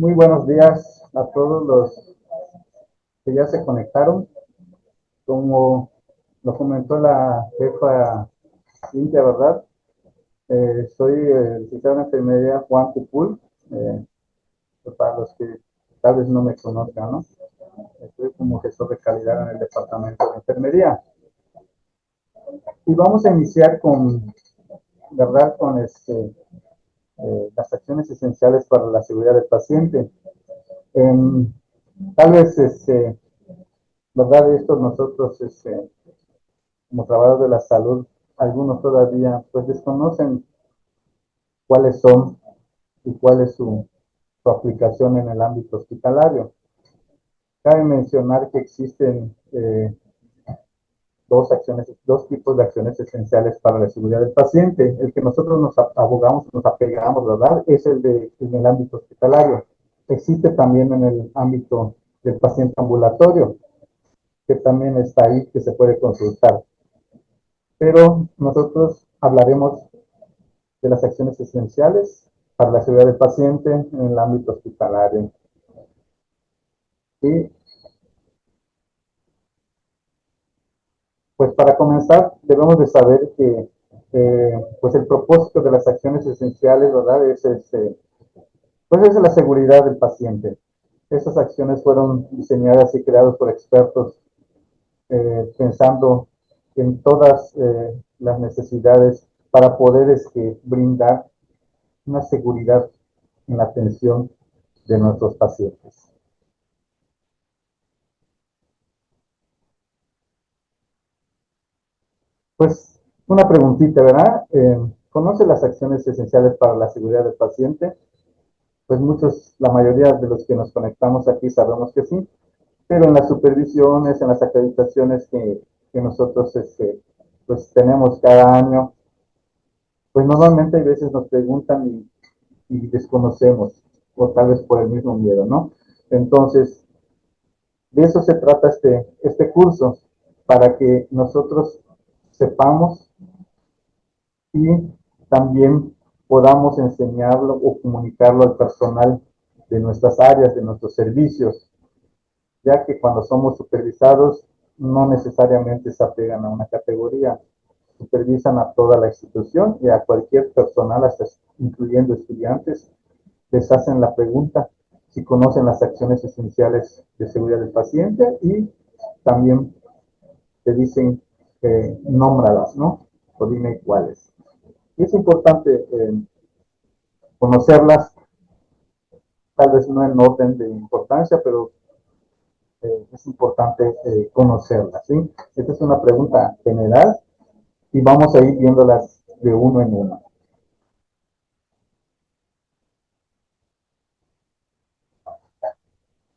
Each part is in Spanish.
Muy buenos días a todos los que ya se conectaron. Como lo comentó la jefa Cintia, ¿verdad? Soy el licenciado en enfermería Juan Cupul. eh, para los que tal vez no me conozcan, ¿no? Estoy como gestor de calidad en el departamento de enfermería. Y vamos a iniciar con, ¿verdad? Con las acciones esenciales para la seguridad del paciente. En, Tal vez, ¿verdad? Esto nosotros, como trabajadores de la salud, algunos todavía pues desconocen cuáles son y cuál es su aplicación en el ámbito hospitalario. Cabe mencionar que existen dos tipos de acciones esenciales para la seguridad del paciente. El que nosotros nos abogamos, nos apegamos, ¿verdad? Es en el ámbito hospitalario. Existe también en el ámbito del paciente ambulatorio, que también está ahí, que se puede consultar. Pero nosotros hablaremos de las acciones esenciales para la seguridad del paciente en el ámbito hospitalario. Y pues para comenzar debemos de saber que pues el propósito de las acciones esenciales, ¿verdad? Pues es la seguridad del paciente. Estas acciones fueron diseñadas y creadas por expertos pensando en todas las necesidades para poder brindar una seguridad en la atención de nuestros pacientes. Pues una preguntita, ¿verdad? ¿Conoce las acciones esenciales para la seguridad del paciente? Pues muchos, la mayoría de los que nos conectamos aquí sabemos que sí, pero en las supervisiones, en las acreditaciones que nosotros pues tenemos cada año, pues normalmente hay veces nos preguntan y desconocemos, o tal vez por el mismo miedo, ¿no? Entonces, de eso se trata este curso, para que nosotros sepamos y también podamos enseñarlo o comunicarlo al personal de nuestras áreas, de nuestros servicios, ya que cuando somos supervisados no necesariamente se apegan a una categoría, supervisan a toda la institución y a cualquier personal, hasta incluyendo estudiantes, les hacen la pregunta si conocen las acciones esenciales de seguridad del paciente y también te dicen nómbralas, ¿no? O dime cuáles. Y es importante conocerlas, tal vez no en orden de importancia, pero es importante conocerlas, ¿sí? Esta es una pregunta general y vamos a ir viéndolas de uno en uno.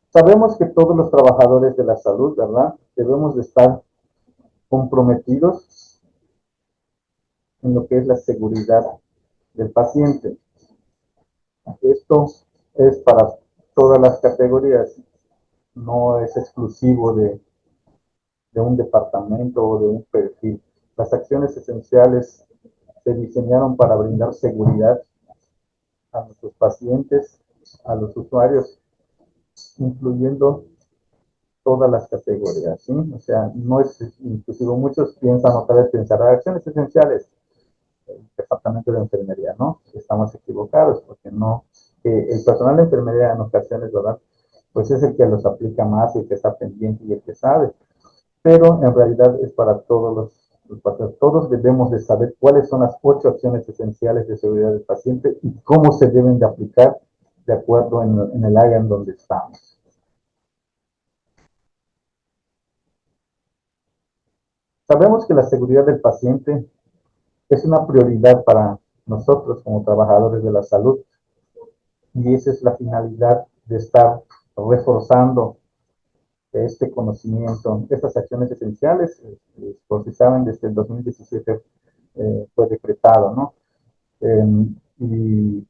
Sabemos que todos los trabajadores de la salud, ¿verdad? Debemos de estar comprometidos en lo que es la seguridad del paciente. Esto es para todas las categorías, no es exclusivo de un departamento o de un perfil. Las acciones esenciales se diseñaron para brindar seguridad a nuestros pacientes, a los usuarios, incluyendo todas las categorías, ¿sí? O sea, no es inclusivo. Muchos piensan o tal vez pensarán acciones esenciales, el departamento de enfermería, ¿no? Estamos equivocados porque no, el personal de enfermería en ocasiones, ¿verdad? Pues es el que los aplica más y el que está pendiente y el que sabe, pero en realidad es para los pacientes. Todos debemos de saber cuáles son las 8 acciones esenciales de seguridad del paciente y cómo se deben de aplicar de acuerdo en el área en donde estamos. Sabemos que la seguridad del paciente es una prioridad para nosotros como trabajadores de la salud y esa es la finalidad de estar reforzando este conocimiento, estas acciones esenciales, por si saben, desde el 2017 fue decretado, ¿no? Y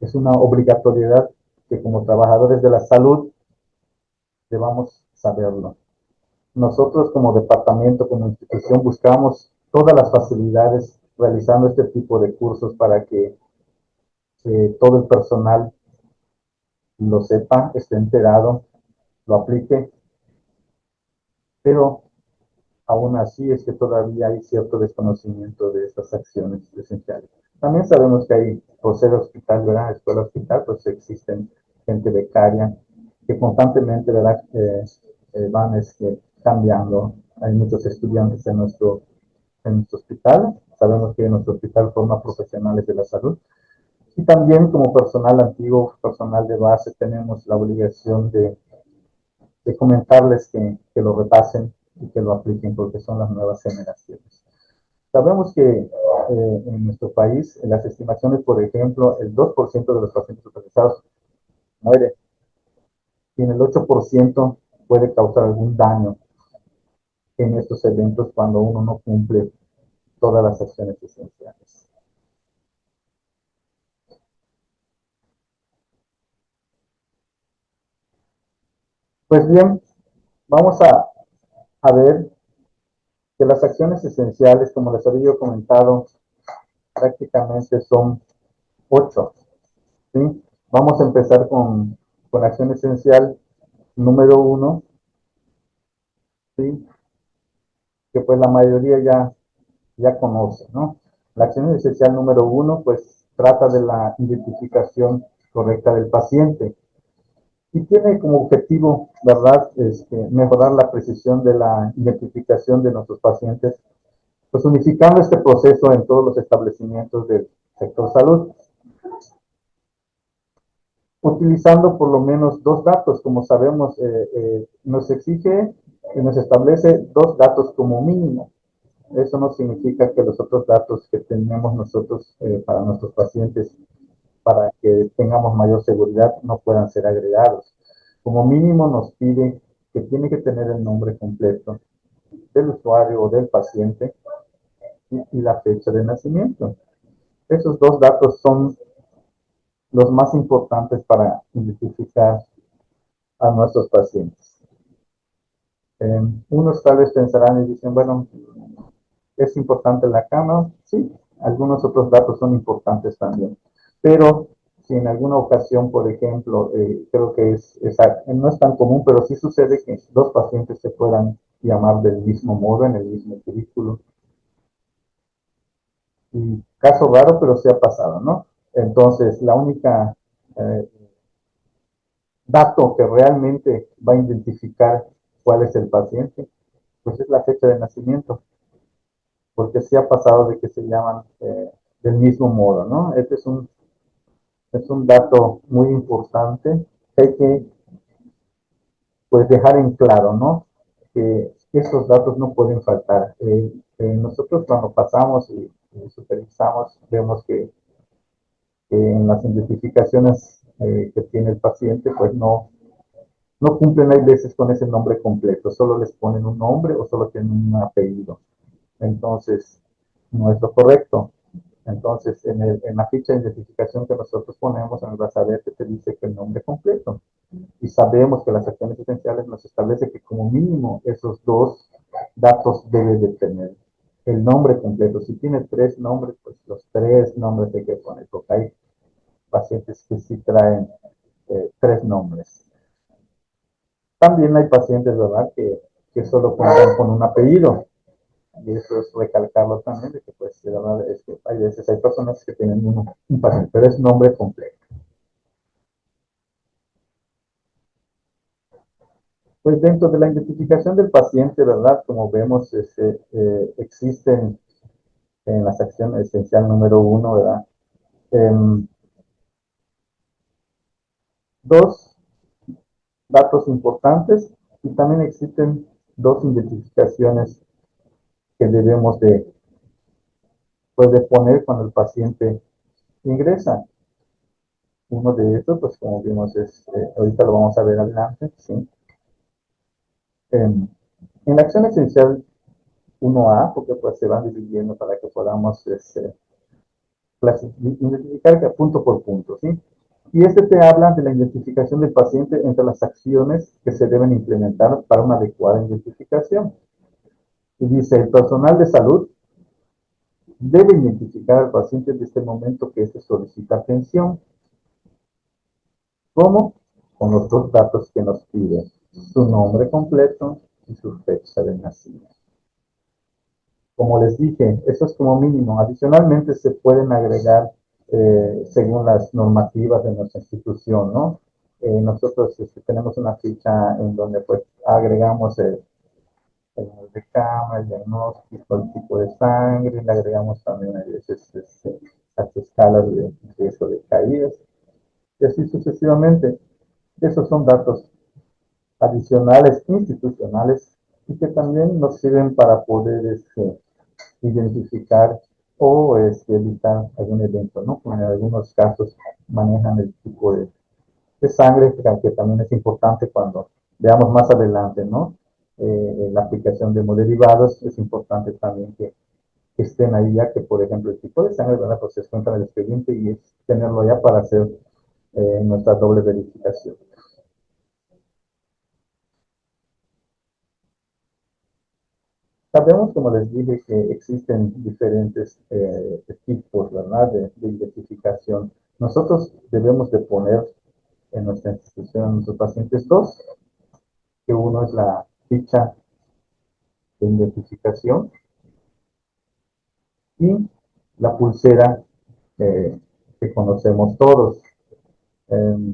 es una obligatoriedad que como trabajadores de la salud debamos saberlo. Nosotros como departamento, como institución, buscamos todas las facilidades realizando este tipo de cursos para que todo el personal lo sepa, esté enterado, lo aplique, pero aún así es que todavía hay cierto desconocimiento de estas acciones esenciales. También sabemos que hay, por ser hospital, ¿verdad? Escuela hospital, pues existen gente becaria que constantemente, ¿verdad? Van cambiando. Hay muchos estudiantes en nuestro hospital. Sabemos que nuestro hospital forma profesionales de la salud. Y también como personal antiguo, personal de base, tenemos la obligación de comentarles que lo repasen y que lo apliquen porque son las nuevas generaciones. Sabemos que en nuestro país, en las estimaciones, por ejemplo, el 2% de los pacientes hospitalizados muere y en el 8% puede causar algún daño en estos eventos cuando uno no cumple todas las acciones esenciales. Pues bien, vamos a ver que las acciones esenciales, como les había comentado, prácticamente son 8. ¿Sí? Vamos a empezar con acción esencial número 1, ¿sí? Que pues la mayoría ya conoce, ¿no? La acción esencial número 1 pues trata de la identificación correcta del paciente y tiene como objetivo, ¿verdad?, mejorar la precisión de la identificación de nuestros pacientes, pues unificando este proceso en todos los establecimientos del sector salud, utilizando por lo menos dos datos. Como sabemos, nos exige y nos establece dos datos como mínimo. Eso no significa que los otros datos que tenemos nosotros para nuestros pacientes, para que tengamos mayor seguridad, no puedan ser agregados. Como mínimo nos pide que tiene que tener el nombre completo del usuario o del paciente y la fecha de nacimiento. Esos dos datos son los más importantes para identificar a nuestros pacientes. Unos tal vez pensarán y dicen, bueno, ¿es importante la cama? Sí, algunos otros datos son importantes también. Pero si en alguna ocasión, por ejemplo, creo que no es tan común, pero sí sucede que dos pacientes se puedan llamar del mismo modo, en el mismo currículo. Y caso raro, pero sí ha pasado, ¿no? Entonces, la única eh, dato que realmente va a identificar cuál es el paciente, pues es la fecha de nacimiento, porque sí ha pasado de que se llaman del mismo modo, ¿no? Este es un dato muy importante que hay que pues dejar en claro, ¿no? Que esos datos no pueden faltar. Nosotros cuando pasamos y supervisamos, vemos que en las identificaciones que tiene el paciente, pues no cumplen, hay veces, con ese nombre completo, solo les ponen un nombre o solo tienen un apellido. Entonces, no es lo correcto. Entonces, en la ficha de identificación que nosotros ponemos en el brazalete te dice que el nombre completo. Y sabemos que las acciones esenciales nos establece que como mínimo esos dos datos debe de tener el nombre completo. Si tiene tres nombres, pues los tres nombres hay que poner, porque hay pacientes que sí traen tres nombres. También hay pacientes, ¿verdad?, que solo cuentan con un apellido. Y eso es recalcarlo también, de que pues de verdad es que hay veces hay personas que tienen un paciente, pero es nombre completo. Pues dentro de la identificación del paciente, ¿verdad? Como vemos, existen en la sección esencial número 1, ¿verdad? Em, dos datos importantes y también existen dos identificaciones que debemos pues, de poner cuando el paciente ingresa. Uno de estos, pues como vimos, ahorita lo vamos a ver adelante, ¿sí? En la acción esencial 1A, porque pues se van dividiendo para que podamos identificar punto por punto, ¿sí? Y te habla de la identificación del paciente entre las acciones que se deben implementar para una adecuada identificación. Y dice, el personal de salud debe identificar al paciente desde el momento que se solicita atención. ¿Cómo? con los dos datos que nos piden, su nombre completo y su fecha de nacimiento. Como les dije, eso es como mínimo. Adicionalmente se pueden agregar según las normativas de nuestra institución, ¿no? Nosotros tenemos una ficha en donde pues agregamos el número de cama, el diagnóstico, el tipo de sangre, le agregamos también a veces las escalas de riesgo de caídas, y así sucesivamente. Esos son datos adicionales institucionales y que también nos sirven para poder identificar o evitar algún evento, ¿no? Como en algunos casos manejan el tipo de sangre, que también es importante cuando veamos más adelante, ¿no? La aplicación de hemoderivados, es importante también que estén ahí, ya que, por ejemplo, el tipo de sangre, ¿verdad? Pues se cuenta en el expediente y es tenerlo ya para hacer nuestra doble verificación. Sabemos, como les dije, que existen diferentes tipos, ¿verdad?, de identificación. Nosotros debemos de poner en nuestra institución, en nuestros pacientes, dos, que uno es la ficha de identificación y la pulsera que conocemos todos. Eh,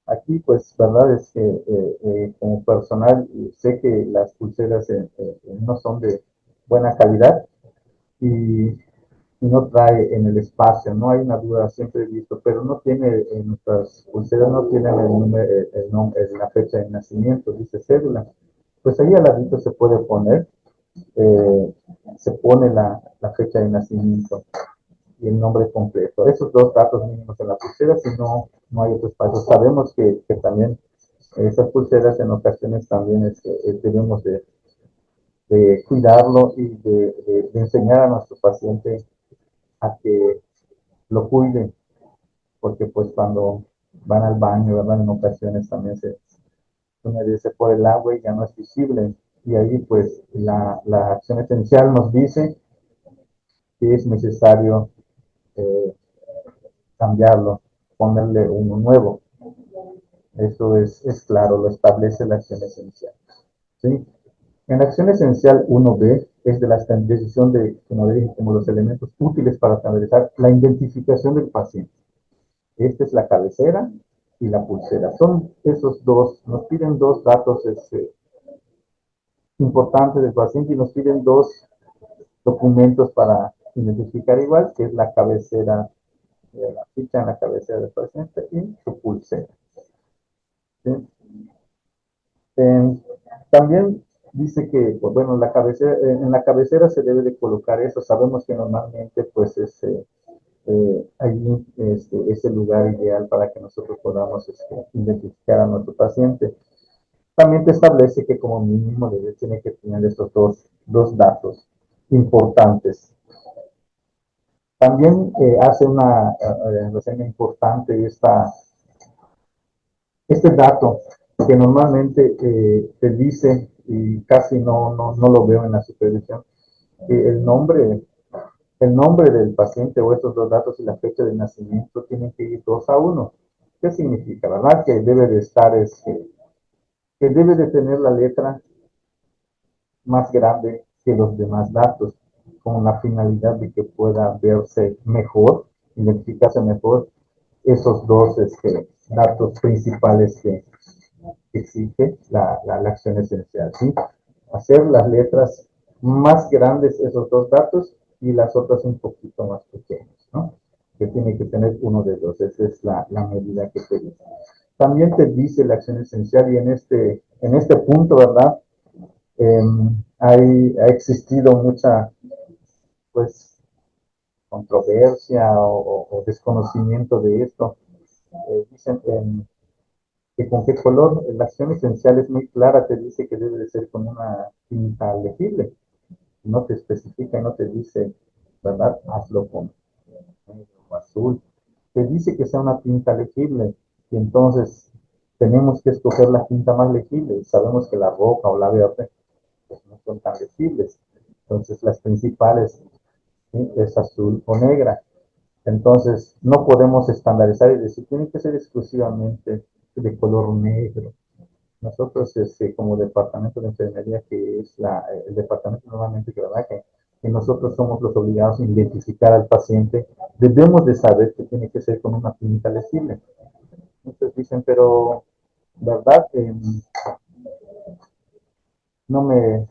Aquí, pues, verdad es que como personal sé que las pulseras no son de buena calidad y, y no trae en el espacio, no hay una duda, siempre he visto, pero no tiene, en nuestras pulseras no tienen el número, nombre, la fecha de nacimiento, dice cédula. Pues ahí al ladito se puede poner, eh, se pone la fecha de nacimiento y el nombre completo. Esos dos datos mínimos en la pulsera, si no, no hay otro espacio. Sabemos que también esas pulseras en ocasiones también debemos de cuidarlo y de enseñar a nuestro paciente a que lo cuide, porque pues cuando van al baño, ¿verdad? En ocasiones también se humedece por el agua y ya no es visible. Y ahí pues la acción esencial nos dice que es necesario eh, cambiarlo, ponerle uno nuevo. Eso es claro, lo establece la acción esencial. ¿Sí? En la acción esencial 1B es de la decisión de, como le dije, como los elementos útiles para estandarizar la identificación del paciente. Esta es la cabecera y la pulsera. Son esos dos, nos piden dos datos importantes del paciente y nos piden dos documentos para identificar igual, que es la cabecera, la ficha en la cabecera del paciente y su pulsera. ¿Sí? También dice que, pues, bueno, la cabecera, en la cabecera se debe de colocar eso. Sabemos que normalmente, pues, allí es el lugar ideal para que nosotros podamos identificar a nuestro paciente. También te establece que como mínimo tiene que tener estos dos datos importantes. También hace una reseña importante este dato que normalmente te dice, y casi no lo veo en la supervisión, que el nombre del paciente o estos dos datos y la fecha de nacimiento tienen que ir 2-1. ¿Qué significa, verdad? Que debe de estar, que debe de tener la letra más grande que los demás datos, con la finalidad de que pueda verse mejor, identificarse mejor esos dos datos principales que exige la acción esencial, ¿sí? Hacer las letras más grandes esos dos datos y las otras un poquito más pequeñas, ¿no? Que tiene que tener uno de dos, esa es la medida que te dice. También te dice la acción esencial y en este punto, ¿verdad? Ha existido mucha, pues, controversia o desconocimiento de esto. Dicen que con qué color, la acción esencial es muy clara, te dice que debe de ser con una tinta legible, no te especifica, no te dice, ¿verdad? Hazlo con negro o azul, te dice que sea una tinta legible, y entonces tenemos que escoger la tinta más legible, sabemos que la roja o la verde pues, no son tan legibles, entonces las principales, ¿sí? Es azul o negra, entonces no podemos estandarizar y decir, tiene que ser exclusivamente de color negro. Nosotros, como departamento de enfermería, que es el departamento normalmente que nosotros somos los obligados a identificar al paciente, debemos de saber que tiene que ser con una pinta legible. Muchos dicen, pero, ¿verdad? No me,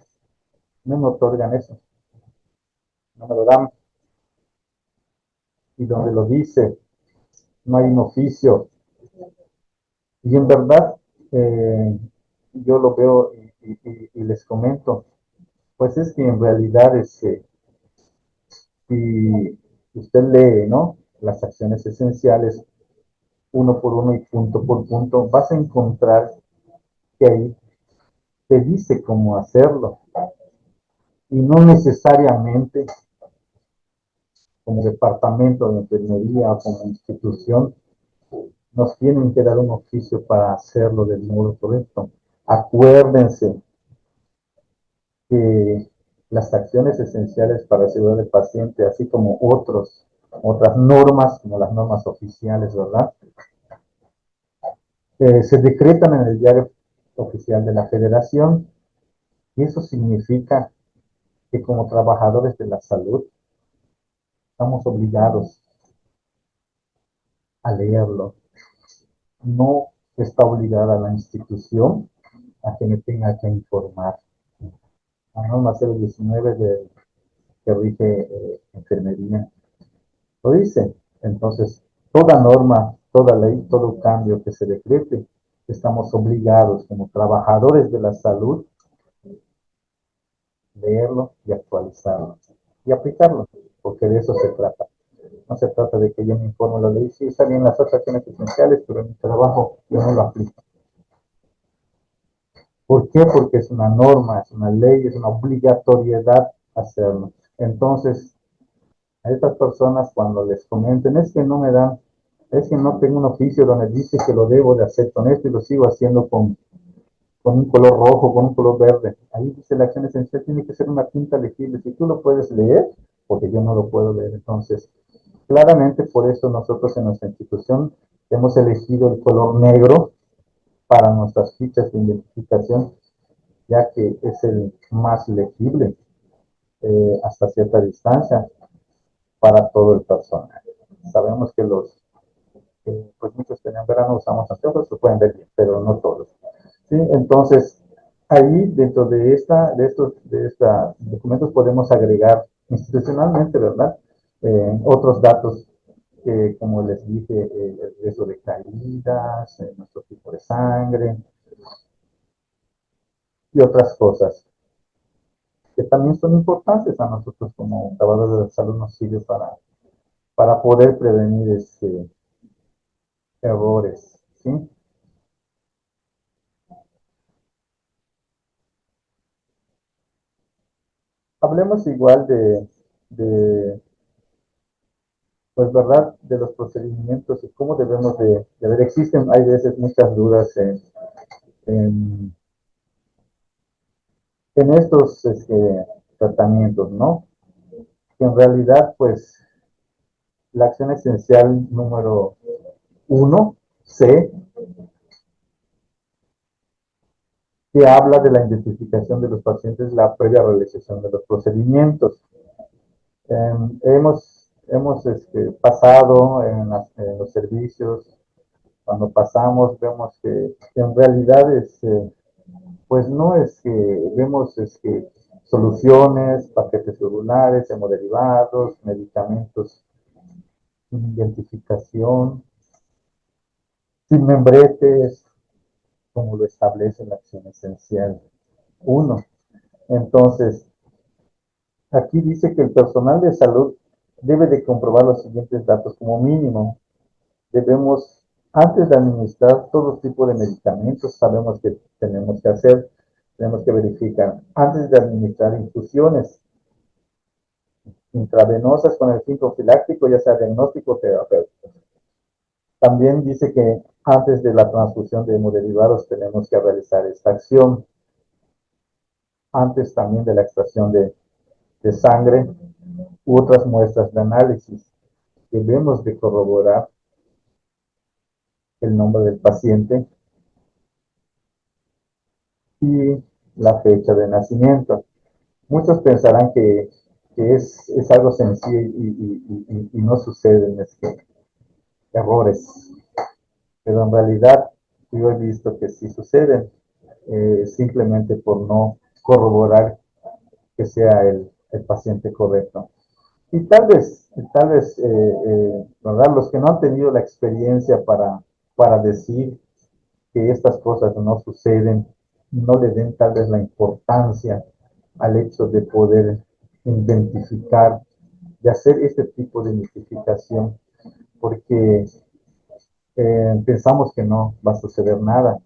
no me otorgan eso, no me lo dan. Y donde lo dice, no hay un oficio. Y en verdad, eh, yo lo veo y les comento, pues es que en realidad si usted lee, ¿no? Las acciones esenciales, uno por uno y punto por punto, vas a encontrar que ahí te dice cómo hacerlo. Y no necesariamente como departamento de enfermería o como institución nos tienen que dar un oficio para hacerlo del modo correcto. Acuérdense que las acciones esenciales para asegurar al paciente, así como otras normas, como las normas oficiales, ¿verdad? Se decretan en el diario oficial de la Federación y eso significa que como trabajadores de la salud estamos obligados a leerlo. No está obligada la institución a que me tenga que informar. La norma 019 que rige enfermería lo dice. Entonces, toda norma, toda ley, todo cambio que se decrete, estamos obligados como trabajadores de la salud leerlo y actualizarlo y aplicarlo, porque de eso se trata. No se trata de que yo me informe la ley, sí, está bien las otras acciones esenciales, pero en mi trabajo yo no lo aplico. ¿Por qué? Porque es una norma, es una ley, es una obligatoriedad hacerlo. Entonces, a estas personas cuando les comenten, es que no me dan, es que no tengo un oficio donde dice que lo debo de hacer con esto y lo sigo haciendo con un color rojo, con un color verde. Ahí dice la acción esencial, tiene que ser una tinta legible. Si tú lo puedes leer, porque yo no lo puedo leer. Entonces, claramente por eso nosotros en nuestra institución hemos elegido el color negro para nuestras fichas de identificación, ya que es el más legible hasta cierta distancia para todo el personal. Sabemos que pues muchos que en verano usamos anteojos, se pueden ver bien, pero no todos. ¿Sí? Entonces, ahí dentro de estos documentos podemos agregar institucionalmente, ¿verdad? Otros datos que, como les dije, el riesgo de caídas, nuestro tipo de sangre y otras cosas que también son importantes a nosotros como trabajadores de la salud, nos sirve para poder prevenir errores, ¿sí? Hablemos igual de pues, ¿verdad? De los procedimientos y cómo debemos de ver. Existen, hay veces muchas dudas en, en estos tratamientos, ¿no? Que en realidad, pues, la acción esencial número uno, C, que habla de la identificación de los pacientes, la previa realización de los procedimientos. Hemos pasado en los servicios, cuando pasamos vemos que en realidad pues no es que vemos soluciones, paquetes celulares, hemoderivados, medicamentos sin identificación, sin membretes, como lo establece la acción esencial uno. Entonces, aquí dice que el personal de salud debe de comprobar los siguientes datos como mínimo. Debemos, antes de administrar todo tipo de medicamentos, sabemos que tenemos que hacer, tenemos que verificar, antes de administrar infusiones intravenosas con el fin profiláctico, ya sea diagnóstico o terapéutico. También dice que antes de la transfusión de hemoderivados tenemos que realizar esta acción, antes también de la extracción de sangre u otras muestras de análisis. Debemos de corroborar el nombre del paciente y la fecha de nacimiento. Muchos pensarán que es algo sencillo y no suceden errores, pero en realidad yo he visto que sí suceden, simplemente por no corroborar que sea el paciente correcto. Y tal vez ¿verdad? Los que no han tenido la experiencia para decir que estas cosas no suceden, no le den tal vez la importancia al hecho de poder identificar, de hacer este tipo de identificación, porque pensamos que no va a suceder nada,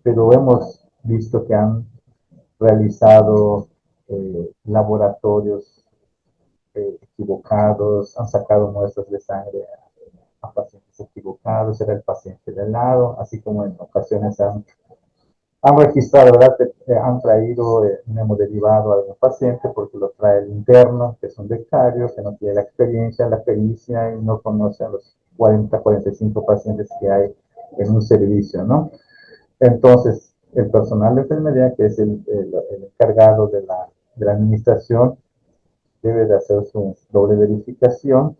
pero hemos visto que han realizado laboratorios equivocados, han sacado muestras de sangre a pacientes equivocados, era el paciente de al lado, así como en ocasiones han registrado, ¿verdad? Han traído un hemoderivado a algún paciente porque lo trae el interno, que es un becario, que no tiene la experiencia, la pericia y no conoce a los 40, 45 pacientes que hay en un servicio, ¿no? Entonces, el personal de enfermería, que es el encargado de la administración, debe de hacer su doble verificación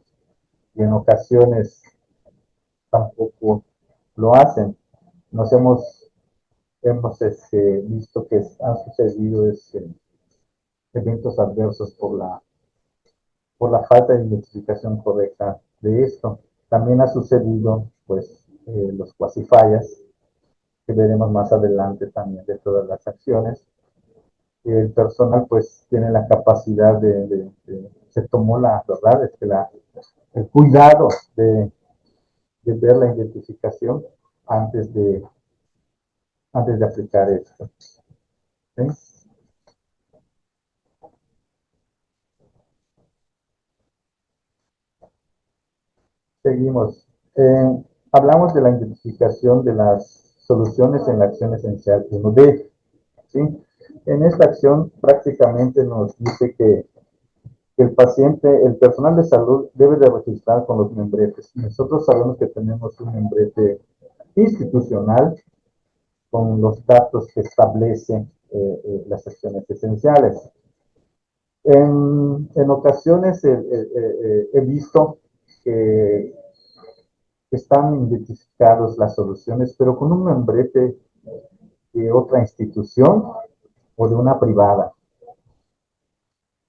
y en ocasiones tampoco lo hacen. Nos hemos visto que han sucedido eventos adversos por la falta de identificación correcta de esto. También ha sucedido, pues, los cuasifallas, que veremos más adelante también de todas las acciones. El personal, pues, tiene la capacidad se tomó la verdad, es que el cuidado de ver la identificación antes de, antes de aplicar esto. ¿Sí? Seguimos. Hablamos de la identificación de las soluciones en la acción esencial 1D. ¿Sí? En esta acción prácticamente nos dice que el paciente, el personal de salud debe de registrar con los membretes. Nosotros sabemos que tenemos un membrete institucional con los datos que establece las acciones esenciales. En ocasiones he visto que están identificados las soluciones, pero con un membrete de otra institución o de una privada.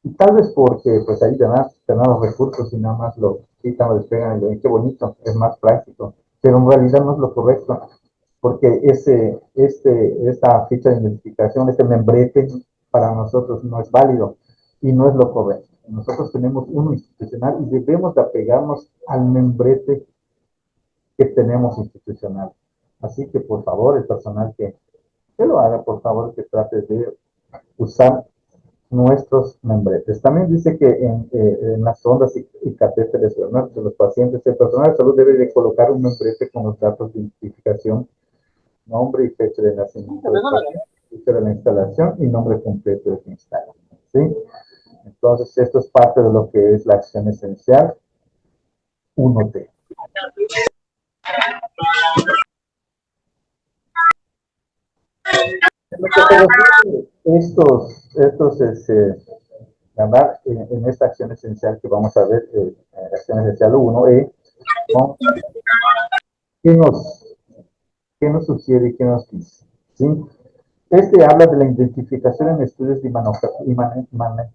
Y tal vez porque pues ahí tenemos recursos y nada más lo quitan, lo despegan y qué bonito, es más práctico. Pero en realidad no es lo correcto, porque esta ficha de identificación, este membrete, para nosotros no es válido y no es lo correcto. Nosotros tenemos uno institucional y debemos de apegarnos al membrete que tenemos institucional. Así que por favor, el personal que lo haga, por favor, que trate de usar nuestros membretes. También dice que en las ondas y catéteres de los pacientes, el personal de salud debe de colocar un membrete con los datos de identificación, nombre y fecha de nacimiento del paciente, fecha de la instalación y nombre completo de quien instala. ¿Sí? Entonces, esto es parte de lo que es la acción esencial 1T. ¿Verdad? En esta acción esencial que vamos a ver, acción esencial 1E, ¿no? ¿Qué nos, ¿Qué nos sugiere y qué nos dice? ¿Sí? Este habla de la identificación en estudios de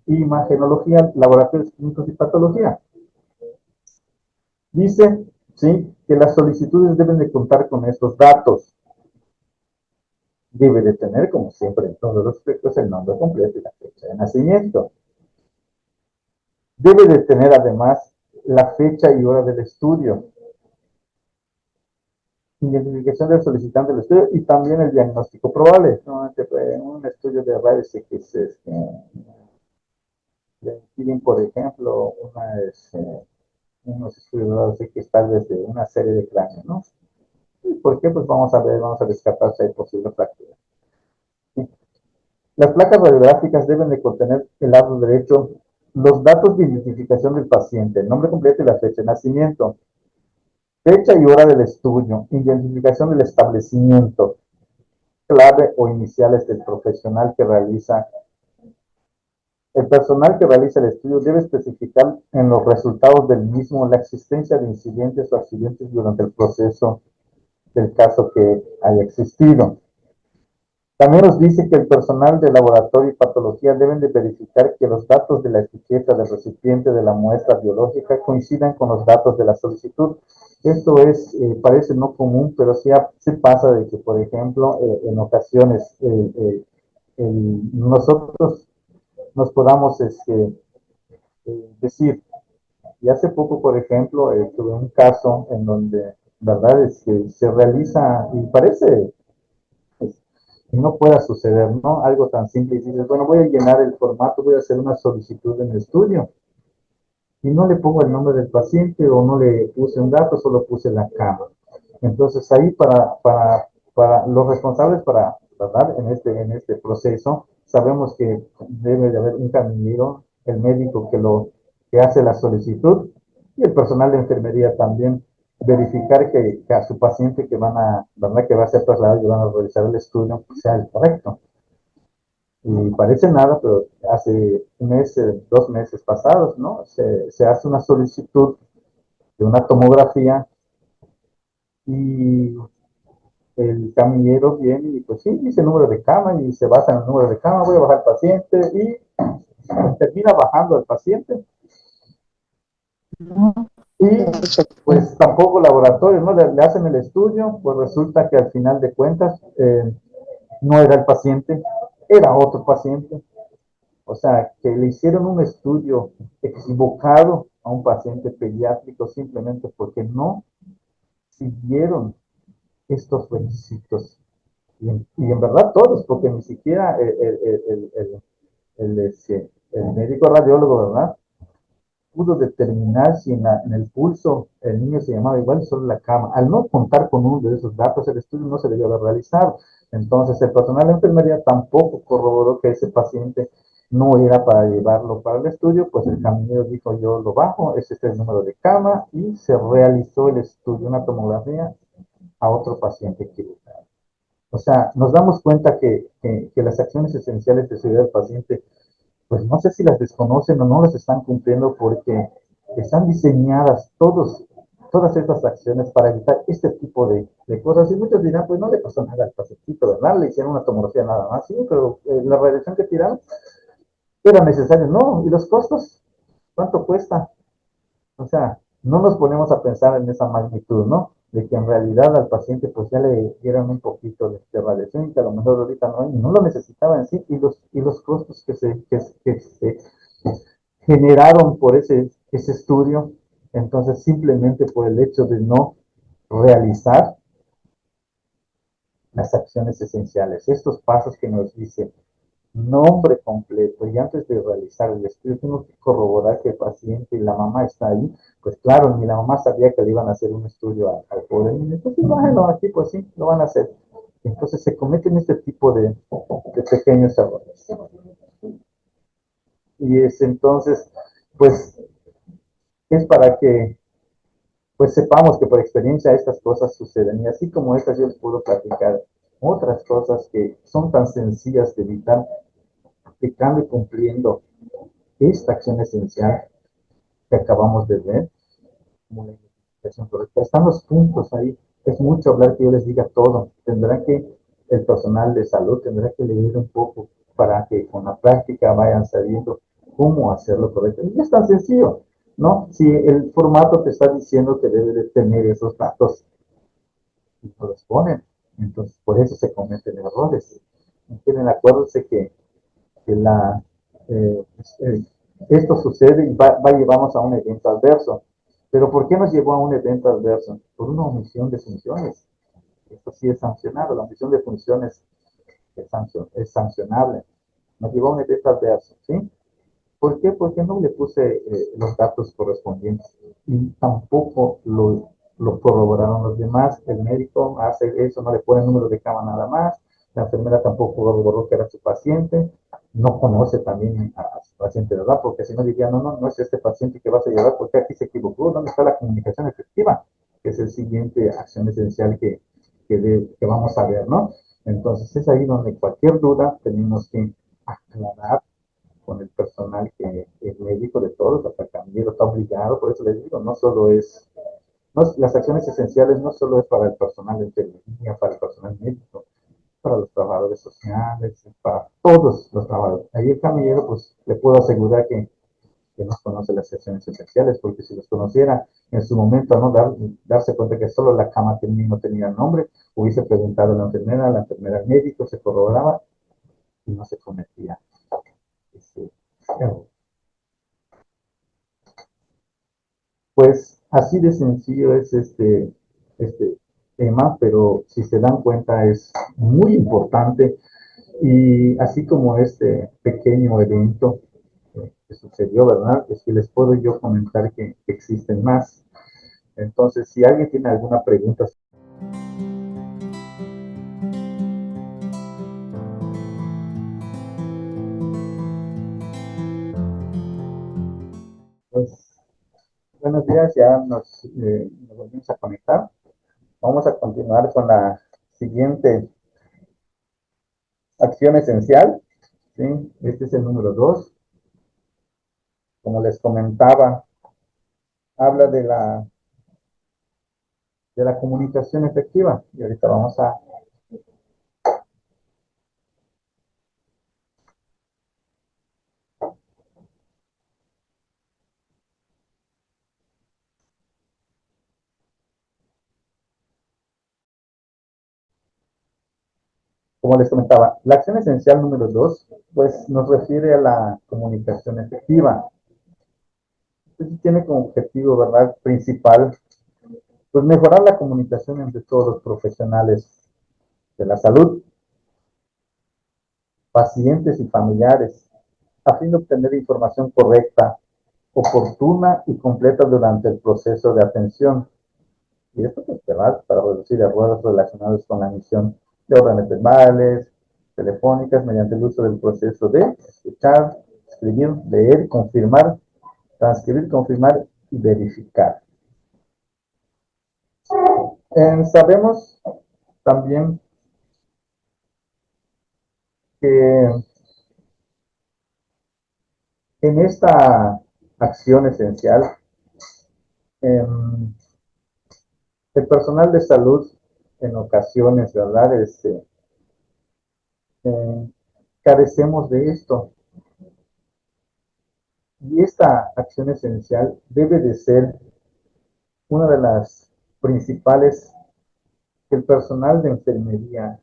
imagenología, laboratorios clínicos y patología. Dice, ¿sí?, que las solicitudes deben de contar con estos datos. Debe de tener, como siempre en todos los aspectos, el nombre completo y la fecha de nacimiento. Debe de tener además la fecha y hora del estudio, identificación del solicitante del estudio y también el diagnóstico probable. ¿No? Un estudio de rayos X le piden, por ejemplo, unos estudios de rayos X tal vez de una serie de cráneos, ¿no? ¿Y por qué? Pues vamos a descartar si hay posible fractura. ¿Sí? Las placas radiográficas deben de contener el lado derecho los datos de identificación del paciente, el nombre completo y la fecha de nacimiento, fecha y hora del estudio, identificación del establecimiento, clave o iniciales del profesional que realiza. El personal que realiza el estudio debe especificar en los resultados del mismo la existencia de incidentes o accidentes durante el proceso del caso que haya existido. También nos dice que el personal de laboratorio y patología deben de verificar que los datos de la etiqueta del recipiente de la muestra biológica coincidan con los datos de la solicitud. Esto parece no común, pero sí se pasa de que, por ejemplo, en ocasiones nosotros nos podamos decir, y hace poco, por ejemplo, tuve un caso en donde, verdad, es que se realiza, y parece que no pueda suceder, ¿no? Algo tan simple, y dices, bueno, voy a llenar el formato, voy a hacer una solicitud en el estudio, y no le pongo el nombre del paciente o no le puse un dato, solo puse la cama. Entonces ahí para los responsables para, ¿verdad? En este proceso, sabemos que debe de haber un camillero, el médico que hace la solicitud y el personal de enfermería también verificar que a su paciente ¿verdad? Que va a ser trasladado y van a realizar el estudio sea el correcto. Y parece nada, pero hace un mes, 2 meses pasados, ¿no? Se hace una solicitud de una tomografía y el camillero viene y pues sí, dice el número de cama y se basa en el número de cama, voy a bajar al paciente y pues, termina bajando al paciente y pues tampoco laboratorio, ¿no? Le hacen el estudio, pues resulta que al final de cuentas no era el paciente, era otro paciente. O sea, que le hicieron un estudio equivocado a un paciente pediátrico simplemente porque no siguieron estos requisitos. Y en verdad todos, porque ni siquiera el médico radiólogo, ¿verdad? Pudo determinar si en el pulso el niño se llamaba igual, solo la cama. Al no contar con uno de esos datos, el estudio no se debió haber realizado. Entonces, el personal de enfermería tampoco corroboró que ese paciente no era para llevarlo para el estudio, pues el camionero dijo, yo lo bajo, ese es el número de cama, y se realizó el estudio, una tomografía a otro paciente equivocado. O sea, nos damos cuenta que las acciones esenciales de seguridad del paciente pues no sé si las desconocen o no las están cumpliendo porque están diseñadas todas estas acciones para evitar este tipo de cosas. Y muchos dirán, pues no le pasó nada al pacientito, ¿verdad? Le hicieron una tomografía nada más, sí, pero la radiación que tiraron era necesaria, no. ¿Y los costos? ¿Cuánto cuesta? O sea, no nos ponemos a pensar en esa magnitud, ¿no? De que en realidad al paciente pues ya le dieron un poquito de radiación y que a lo mejor ahorita no lo necesitaba en sí y los costos que se generaron por ese estudio, entonces simplemente por el hecho de no realizar las acciones esenciales, estos pasos que nos dicen nombre completo y antes de realizar el estudio tengo que corroborar que el paciente y la mamá está ahí, pues claro, ni la mamá sabía que le iban a hacer un estudio al pobre niño, entonces bájalo aquí, pues sí, lo van a hacer. Entonces se cometen este tipo de pequeños errores. Y es entonces, pues, es para que pues sepamos que por experiencia estas cosas suceden. Y así como estas, yo les puedo platicar otras cosas que son tan sencillas de evitar, aplicando y cumpliendo esta acción esencial que acabamos de ver, como la identificación correcta. Están los puntos ahí. Es mucho hablar que yo les diga todo. Tendrá que el personal de salud tendrá que leer un poco para que con la práctica vayan sabiendo cómo hacerlo correcto. Y es tan sencillo, ¿no? Si el formato te está diciendo que debe de tener esos datos y no los ponen, entonces por eso se cometen errores. Miren, acuérdense que eh, eh, esto sucede y llevamos a un evento adverso. Pero ¿por qué nos llevó a un evento adverso? Por una omisión de funciones. Esto sí es sancionado, la omisión de funciones es sancionable. Nos llevó a un evento adverso, ¿sí? ¿Por qué? Porque no le puse los datos correspondientes y tampoco lo corroboraron los demás. El médico hace eso, no le pone el número de cama nada más. La enfermera tampoco corroboró que era su paciente. No conoce también a su paciente, ¿verdad? Porque si no diría, no es este paciente que vas a llevar porque aquí se equivocó. ¿Dónde está la comunicación efectiva? Que es el siguiente acción esencial que vamos a ver, ¿no? Entonces es ahí donde cualquier duda tenemos que aclarar con el personal que el médico de todos, hasta camillero está obligado, por eso les digo, no solo es, no, las acciones esenciales no solo es para el personal de enfermería, para el personal médico, para los trabajadores sociales, para todos los trabajadores. Ahí el camillero, pues le puedo asegurar que no conoce las acciones esenciales, porque si los conociera en su momento, no darse cuenta que solo la cama tenía, no tenía nombre, hubiese preguntado a la enfermera al médico, se corroboraba y no se cometía ese error. Pues así de sencillo es este tema, pero si se dan cuenta es muy importante y así como este pequeño evento que sucedió, ¿verdad? Es que les puedo yo comentar que existen más. Entonces, si alguien tiene alguna pregunta, pues buenos días, ya nos volvimos a conectar. Vamos a continuar con la siguiente acción esencial, ¿sí? Este es el número 2. Como les comentaba, habla de la comunicación efectiva. Y ahorita vamos a, como les comentaba, la acción esencial número 2, pues nos refiere a la comunicación efectiva. Entonces tiene como objetivo, ¿verdad?, principal, pues mejorar la comunicación entre todos los profesionales de la salud, pacientes y familiares, a fin de obtener información correcta, oportuna y completa durante el proceso de atención. Y esto pues, ¿verdad?, para reducir errores relacionados con la emisión de órdenes verbales, telefónicas, mediante el uso del proceso de escuchar, escribir, leer, confirmar, transcribir, confirmar y verificar. Sabemos también que en esta acción esencial, eh, el personal de salud en ocasiones, ¿verdad? Eh, carecemos de esto. Y esta acción esencial debe de ser una de las principales que el personal de enfermería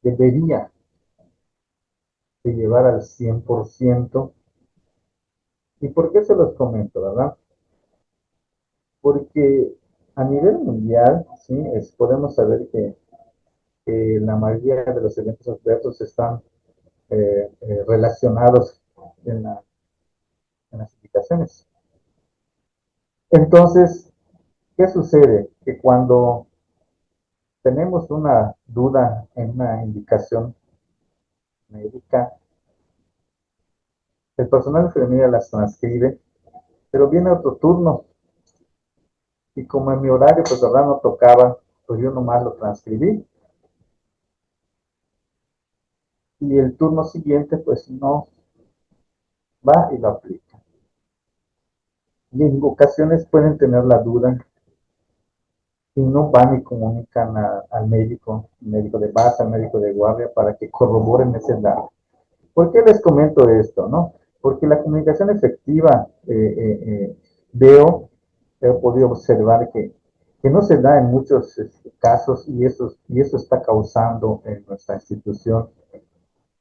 debería de llevar al 100%. ¿Y por qué se los comento, verdad? Porque a nivel mundial, ¿sí? Podemos saber que la mayoría de los eventos adversos están relacionados en, en las indicaciones. Entonces, ¿qué sucede? Que cuando tenemos una duda en una indicación médica, el personal de enfermería las transcribe, pero viene otro turno y como en mi horario pues verdad no tocaba, pues yo nomás lo transcribí y el turno siguiente pues no va y lo aplica. Y en ocasiones pueden tener la duda y no van y comunican al médico, médico de base, al médico de guardia para que corroboren ese dato. ¿Por qué les comento esto, no? Porque la comunicación efectiva, he podido observar que no se da en muchos casos y eso está causando en nuestra institución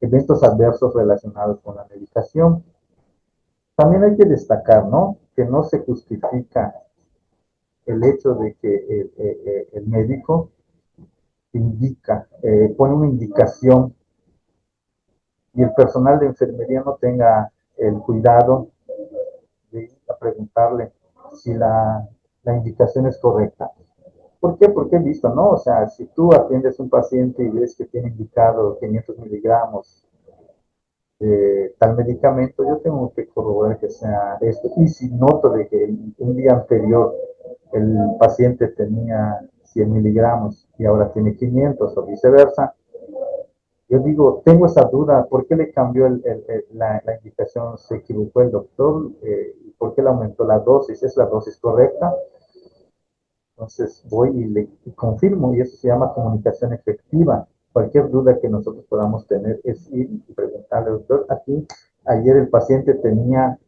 eventos adversos relacionados con la medicación. También hay que destacar, ¿no?, que no se justifica el hecho de que el médico indica, pone una indicación y el personal de enfermería no tenga el cuidado de ir a preguntarle si la indicación es correcta. ¿Por qué? Porque he visto, ¿no? O sea, si tú atiendes a un paciente y ves que tiene indicado 500 miligramos de tal medicamento, yo tengo que corroborar que sea esto. Y si noto de que un día anterior el paciente tenía 100 miligramos y ahora tiene 500 o viceversa, Yo digo, tengo esa duda, ¿por qué le cambió la indicación? ¿Se equivocó el doctor? ¿Por qué le aumentó la dosis? ¿Es la dosis correcta? Entonces voy y confirmo, y eso se llama comunicación efectiva. Cualquier duda que nosotros podamos tener es ir y preguntarle, doctor, aquí ayer el paciente tenía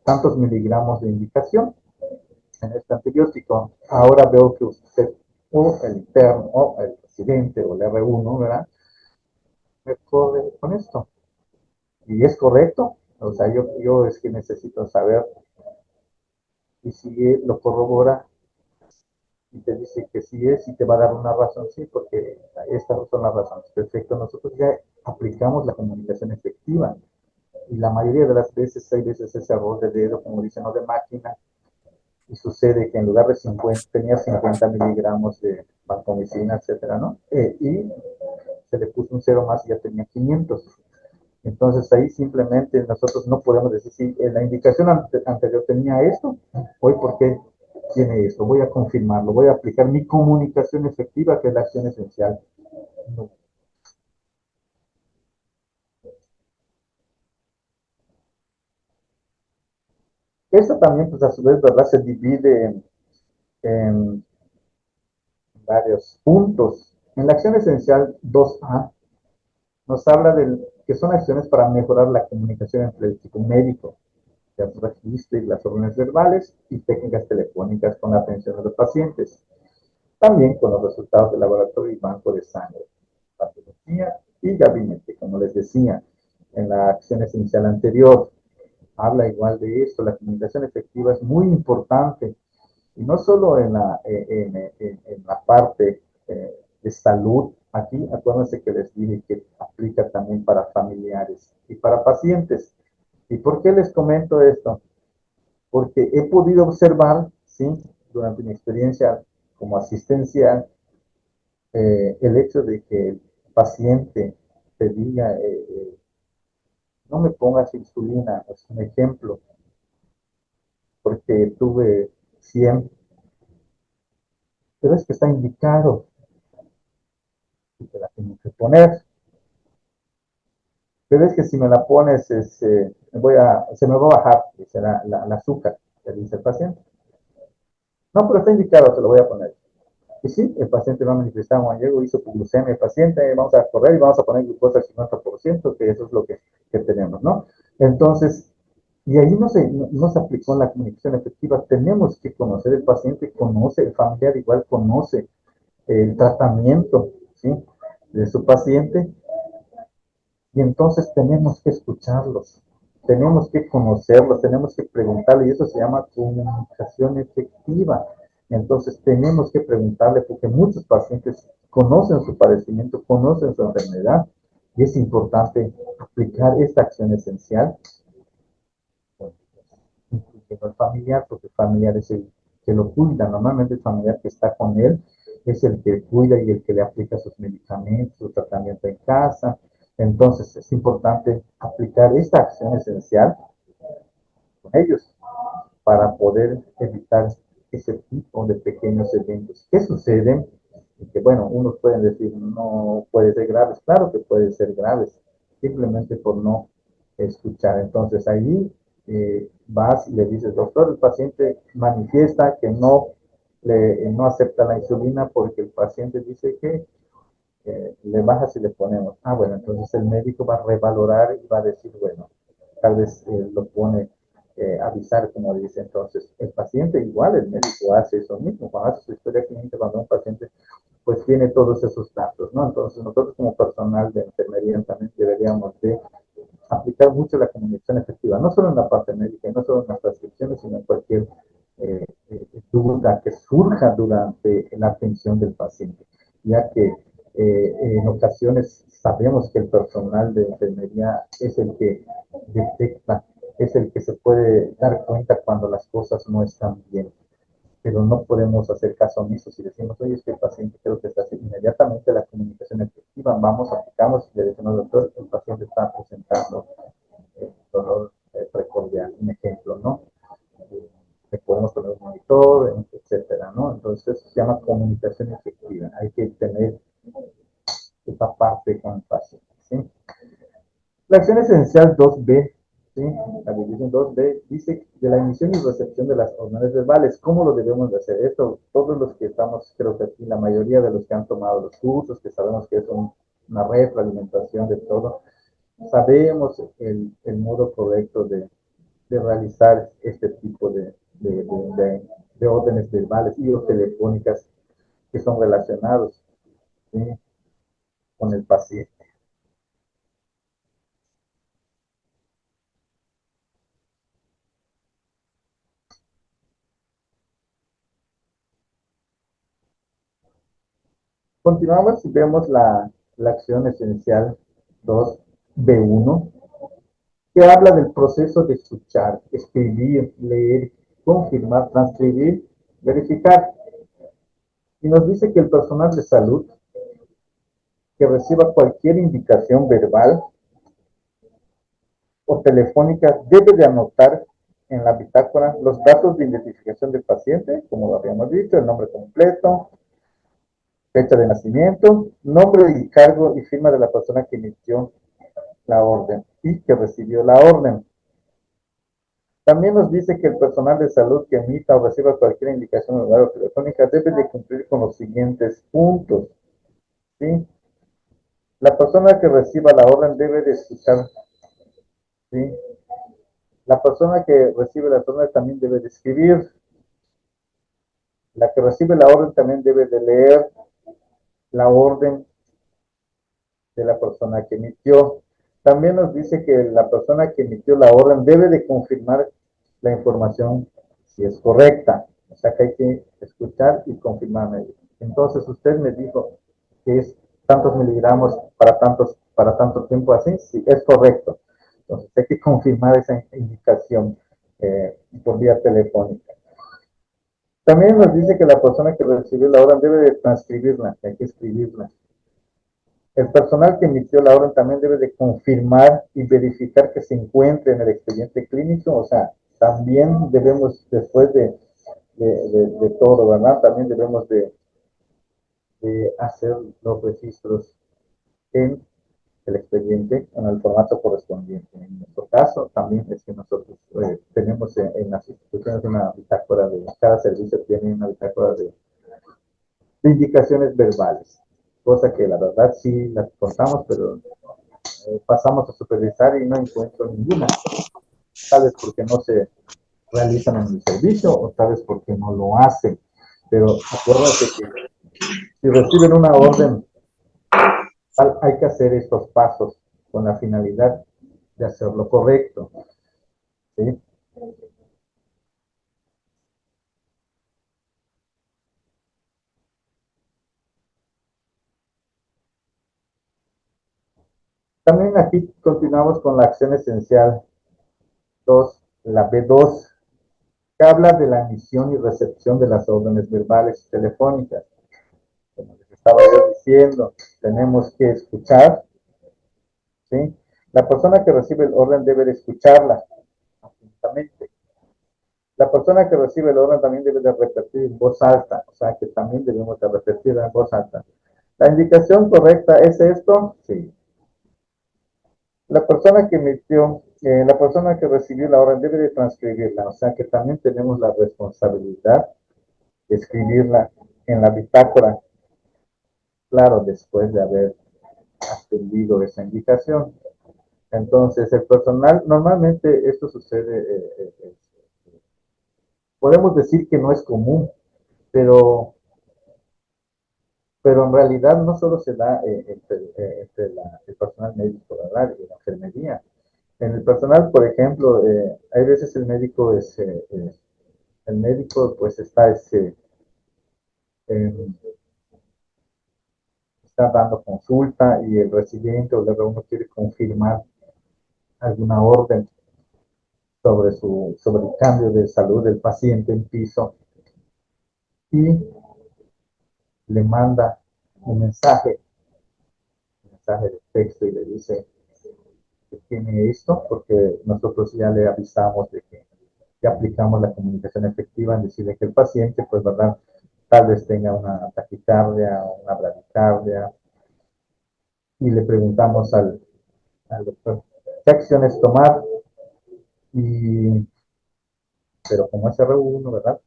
tantos miligramos de indicación en este antibiótico. Ahora veo que usted, o el interno, o el presidente, o el R1, ¿verdad? Me corre con esto. Y es correcto. O sea, yo es que necesito saber, y si él lo corrobora y te dice que sí es, y te va a dar una razón, sí, porque estas son las razones. Perfecto, nosotros ya aplicamos la comunicación efectiva. Y la mayoría de las veces hay veces ese error de dedo, como dicen, o de máquina, y sucede que en lugar de 50, tenía 50 miligramos de vancomicina, etcétera, ¿no? Y se le puso un cero más y ya tenía 500. Entonces ahí simplemente nosotros no podemos decir, si en la indicación anterior tenía esto, hoy por qué tiene esto, voy a confirmarlo, voy a aplicar mi comunicación efectiva, que es la acción esencial. No. Esto también, pues a su vez, ¿verdad? Se divide en varios puntos. En la acción esencial 2A nos habla de que son acciones para mejorar la comunicación entre el equipo médico, el registro y las órdenes verbales y técnicas telefónicas con la atención de los pacientes. También con los resultados del laboratorio y banco de sangre, patología y gabinete, como les decía en la acción esencial anterior. Habla igual de esto, la comunicación efectiva es muy importante, y no solo en la parte de salud. Aquí, acuérdense que les dije que aplica también para familiares y para pacientes. ¿Y por qué les comento esto? Porque he podido observar, ¿sí? Durante mi experiencia como asistencial, el hecho de que el paciente te diga, no me pongas insulina, es un ejemplo, porque tuve 100, pero es que está indicado y te la tengo que poner. Pero es que si me la pones, se me va a bajar, dice la azúcar, le dice el paciente. No, pero está indicado, te lo voy a poner. Y sí, el paciente va a manifestar, Juan Diego hizo glucemia, el paciente, vamos a correr y vamos a poner glucosa al 50%, que eso es lo que tenemos, ¿no? Entonces, y ahí no se aplicó la comunicación efectiva. Tenemos que conocer, el paciente conoce, el familiar igual conoce el tratamiento, ¿sí? De su paciente, y entonces tenemos que escucharlos, tenemos que conocerlos, tenemos que preguntarle, y eso se llama comunicación efectiva. Entonces tenemos que preguntarle, porque muchos pacientes conocen su padecimiento, conocen su enfermedad, y es importante aplicar esta acción esencial, incluyendo al familiar, porque el familiar es el que lo cuida. Normalmente el familiar que está con él es el que cuida y el que le aplica sus medicamentos, su tratamiento en casa. Entonces es importante aplicar esta acción esencial con ellos para poder evitar ese tipo de pequeños eventos que suceden y que, bueno, unos pueden decir no puede ser graves, claro que puede ser graves, simplemente por no escuchar. Entonces ahí vas y le dices, doctor, el paciente manifiesta que no acepta la insulina porque el paciente dice que le baja si le ponemos. Ah, bueno, entonces el médico va a revalorar y va a decir, bueno, tal vez lo pone avisar, como dice. Entonces, el paciente igual, el médico hace eso mismo. Cuando hace su historia clínica, cuando un paciente pues tiene todos esos datos, ¿no? Entonces, nosotros como personal de enfermería también deberíamos de aplicar mucho la comunicación efectiva, no solo en la parte médica, no solo en las prescripciones, sino en cualquier duda que surja durante la atención del paciente, ya que en ocasiones sabemos que el personal de enfermería es el que detecta, es el que se puede dar cuenta cuando las cosas no están bien, pero no podemos hacer caso omiso si decimos, oye, es que el paciente creo que está así. Inmediatamente la comunicación efectiva, vamos, aplicamos y le decimos, doctor, el paciente está presentando dolor precordial, un ejemplo, ¿no? Le podemos poner un monitor, etcétera, ¿no? Entonces se llama comunicación efectiva. Hay que tener esa parte con el paciente, ¿sí? La acción esencial 2B, ¿sí? La división 2B dice de la emisión y recepción de las órdenes verbales. ¿Cómo lo debemos de hacer? Esto, todos los que estamos, creo que aquí, la mayoría de los que han tomado los cursos, que sabemos que es una retroalimentación de todo, sabemos el modo correcto de realizar este tipo de órdenes verbales y o telefónicas que son relacionados, ¿sí? Con el paciente. Continuamos y vemos la acción esencial 2B1, que habla del proceso de escuchar, escribir, leer, confirmar, transcribir, verificar. Y nos dice que el personal de salud que reciba cualquier indicación verbal o telefónica debe de anotar en la bitácora los datos de identificación del paciente, como lo habíamos dicho, el nombre completo, fecha de nacimiento, nombre y cargo y firma de la persona que emitió la orden y que recibió la orden. También nos dice que el personal de salud que emita o reciba cualquier indicación verbal o telefónica debe de cumplir con los siguientes puntos, ¿sí? La persona que reciba la orden debe de escuchar, ¿sí? La persona que recibe la orden también debe de escribir. La que recibe la orden también debe de leer la orden de la persona que emitió. También nos dice que la persona que emitió la orden debe de confirmar la información si es correcta. O sea que hay que escuchar y confirmarme. Entonces usted me dijo que es tantos miligramos para tanto tiempo así, sí, es correcto. Entonces hay que confirmar esa indicación por vía telefónica. También nos dice que la persona que recibió la orden debe de transcribirla, hay que escribirla. El personal que emitió la orden también debe de confirmar y verificar que se encuentre en el expediente clínico, o sea, también debemos, después de todo, ¿verdad? También debemos de hacer los registros en el expediente en el formato correspondiente. En nuestro caso, también es que nosotros tenemos en las instituciones una bitácora de, cada servicio tiene una bitácora de indicaciones verbales, cosa que la verdad sí las contamos, pero pasamos a supervisar y no encuentro ninguna, tal vez porque no se realizan en el servicio o tal vez porque no lo hacen. Pero acuérdate que si reciben una orden, hay que hacer estos pasos con la finalidad de hacerlo correcto, ¿sí? También aquí continuamos con la acción esencial 2, la B2, que habla de la emisión y recepción de las órdenes verbales y telefónicas. Como les estaba yo diciendo, tenemos que escuchar, ¿sí? La persona que recibe el orden debe de escucharla atentamente. La persona que recibe el orden también debe de repetir en voz alta, o sea que también debemos de repetir en voz alta. ¿La indicación correcta es esto? Sí. La persona que recibió la orden debe de transcribirla, o sea que también tenemos la responsabilidad de escribirla en la bitácora, claro, después de haber atendido esa indicación. Entonces, el personal, normalmente esto sucede, podemos decir que no es común, pero, pero en realidad no solo se da entre el personal médico, ¿verdad? Y la enfermería. En el personal, por ejemplo, hay veces el médico pues eh, está dando consulta y el residente o luego uno quiere confirmar alguna orden sobre el cambio de salud del paciente en piso y le manda un mensaje de texto y le dice que tiene esto, porque nosotros ya le avisamos de que ya aplicamos la comunicación efectiva en decirle que el paciente, pues, ¿verdad? Tal vez tenga una taquicardia o una bradicardia y le preguntamos al doctor, qué acciones tomar, y, pero como es R1, ¿verdad?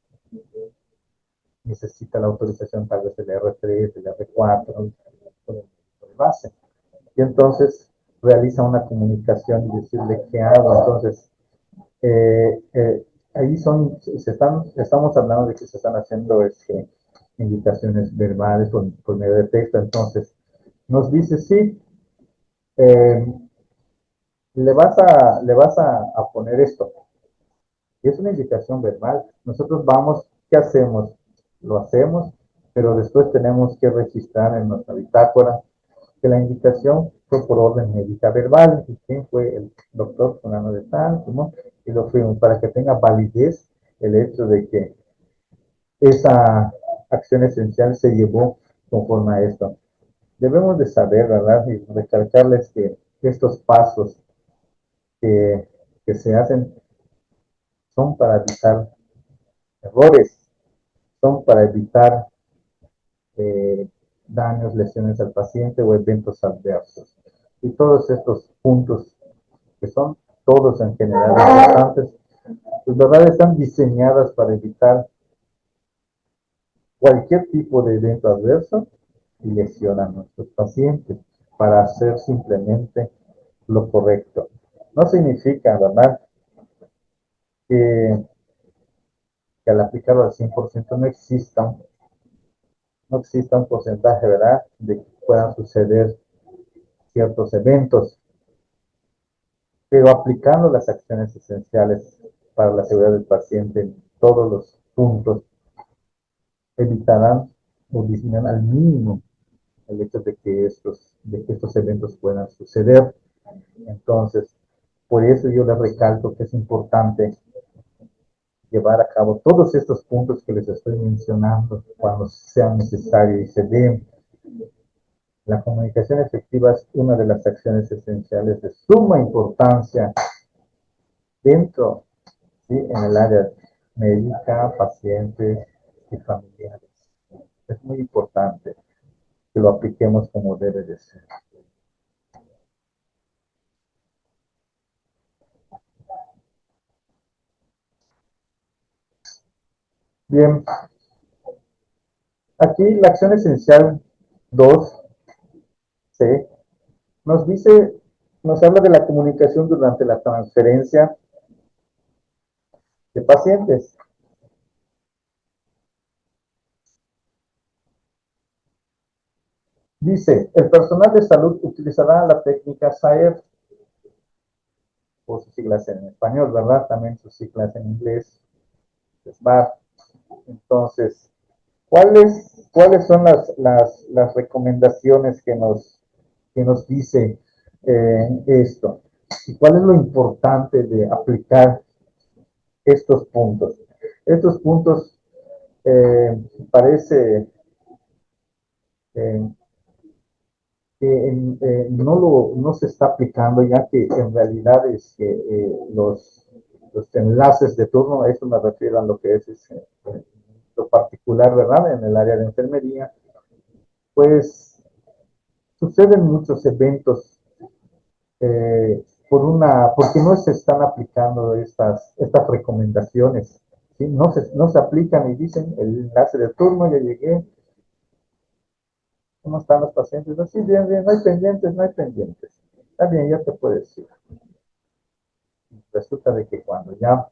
Necesita la autorización tal vez del R3, del R4, de base. Y entonces realiza una comunicación y decirle qué hago. Entonces, ahí estamos hablando de que se están haciendo indicaciones verbales por medio de texto. Entonces, nos dice, sí, eh, le vas a poner esto. Y es una indicación verbal. Nosotros vamos, ¿qué hacemos? Lo hacemos, pero después tenemos que registrar en nuestra bitácora que la indicación fue por orden médica verbal. ¿Y quién fue? El doctor fulano de tal, ¿no? Y lo fuimos para que tenga validez el hecho de que esa acción esencial se llevó conforme a esto. Debemos de saber, ¿verdad? Y recalcarles que estos pasos que, que se hacen son para evitar errores, son para evitar eh, daños, lesiones al paciente o eventos adversos. Y todos estos puntos, que son todos en general importantes, pues verdad están diseñadas para evitar cualquier tipo de evento adverso y lesión a nuestros pacientes, para hacer simplemente lo correcto. No significa, ¿verdad?, que, que al aplicarlo al 100% no exista un porcentaje, ¿verdad?, de que puedan suceder ciertos eventos, pero aplicando las acciones esenciales para la seguridad del paciente en todos los puntos, evitarán o disminuirán al mínimo el hecho de que estos eventos puedan suceder. Entonces, por eso yo les recalco que es importante llevar a cabo todos estos puntos que les estoy mencionando cuando sea necesario y se dé. La comunicación efectiva es una de las acciones esenciales de suma importancia dentro, ¿sí?, en el área médica, pacientes y familiares. Es muy importante que lo apliquemos como debe de ser. Bien, aquí la acción esencial 2C nos dice, nos habla de la comunicación durante la transferencia de pacientes. Dice, el personal de salud utilizará la técnica SAER, por sus siglas en español, ¿verdad? También sus siglas en inglés, SBAR. Entonces, ¿cuáles son las recomendaciones que nos dice esto? ¿Y cuál es lo importante de aplicar estos puntos? Estos puntos parece eh, que no se está aplicando, ya que en realidad es que los enlaces de turno, a eso me refiero a lo que es lo particular, ¿verdad? En el área de enfermería, pues suceden muchos eventos porque no se están aplicando estas recomendaciones, ¿sí? No se aplican y dicen el enlace de turno, ya llegué, ¿cómo están los pacientes? Así, bien, bien, no hay pendientes, no hay pendientes. Está bien, ya te puedes ir. Resulta de que cuando ya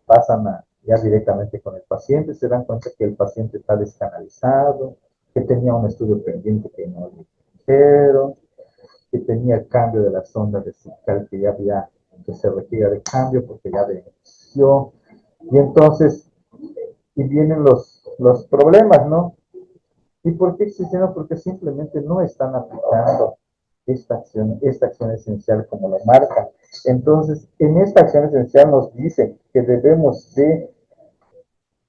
pasan ya directamente con el paciente, se dan cuenta que el paciente está descanalizado, que tenía un estudio pendiente que no le dijeron, que tenía el cambio de la sonda vesical que se requiere de cambio porque ya venció. Y entonces, y vienen los problemas, ¿no? ¿Y por qué existen? Porque simplemente no están aplicando esta acción esencial como lo marca. Entonces, en esta acción esencial nos dice que debemos de,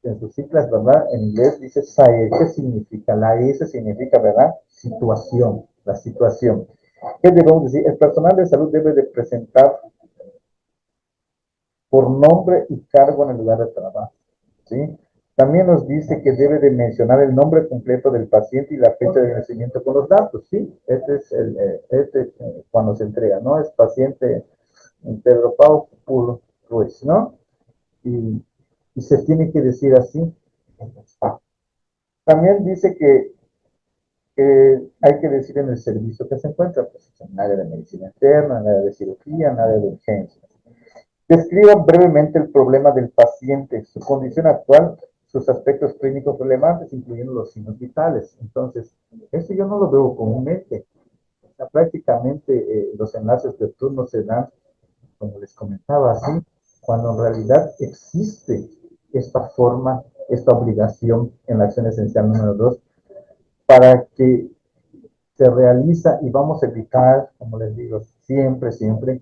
en sus siglas, ¿verdad? En inglés dice SAE. ¿Qué significa? La S significa, ¿verdad? Situación, la situación. ¿Qué debemos decir? El personal de salud debe de presentar por nombre y cargo en el lugar de trabajo, ¿sí? También nos dice que debe de mencionar el nombre completo del paciente y la fecha de nacimiento con los datos, ¿sí? Este es cuando se entrega, ¿no? Es paciente en Pedro Pau Puro Ruiz, ¿no? Y, y se tiene que decir así. También dice que hay que decir en el servicio que se encuentra, pues en el área de medicina interna, en el área de cirugía, en el área de urgencias. Describa brevemente el problema del paciente, su condición actual, sus aspectos clínicos relevantes, incluyendo los signos vitales. Entonces, eso yo no lo veo comúnmente. O sea, prácticamente los enlaces de turno se dan, como les comentaba, así, cuando en realidad existe esta forma, esta obligación en la acción esencial número 2, para que se realiza y vamos a evitar, como les digo, siempre, siempre,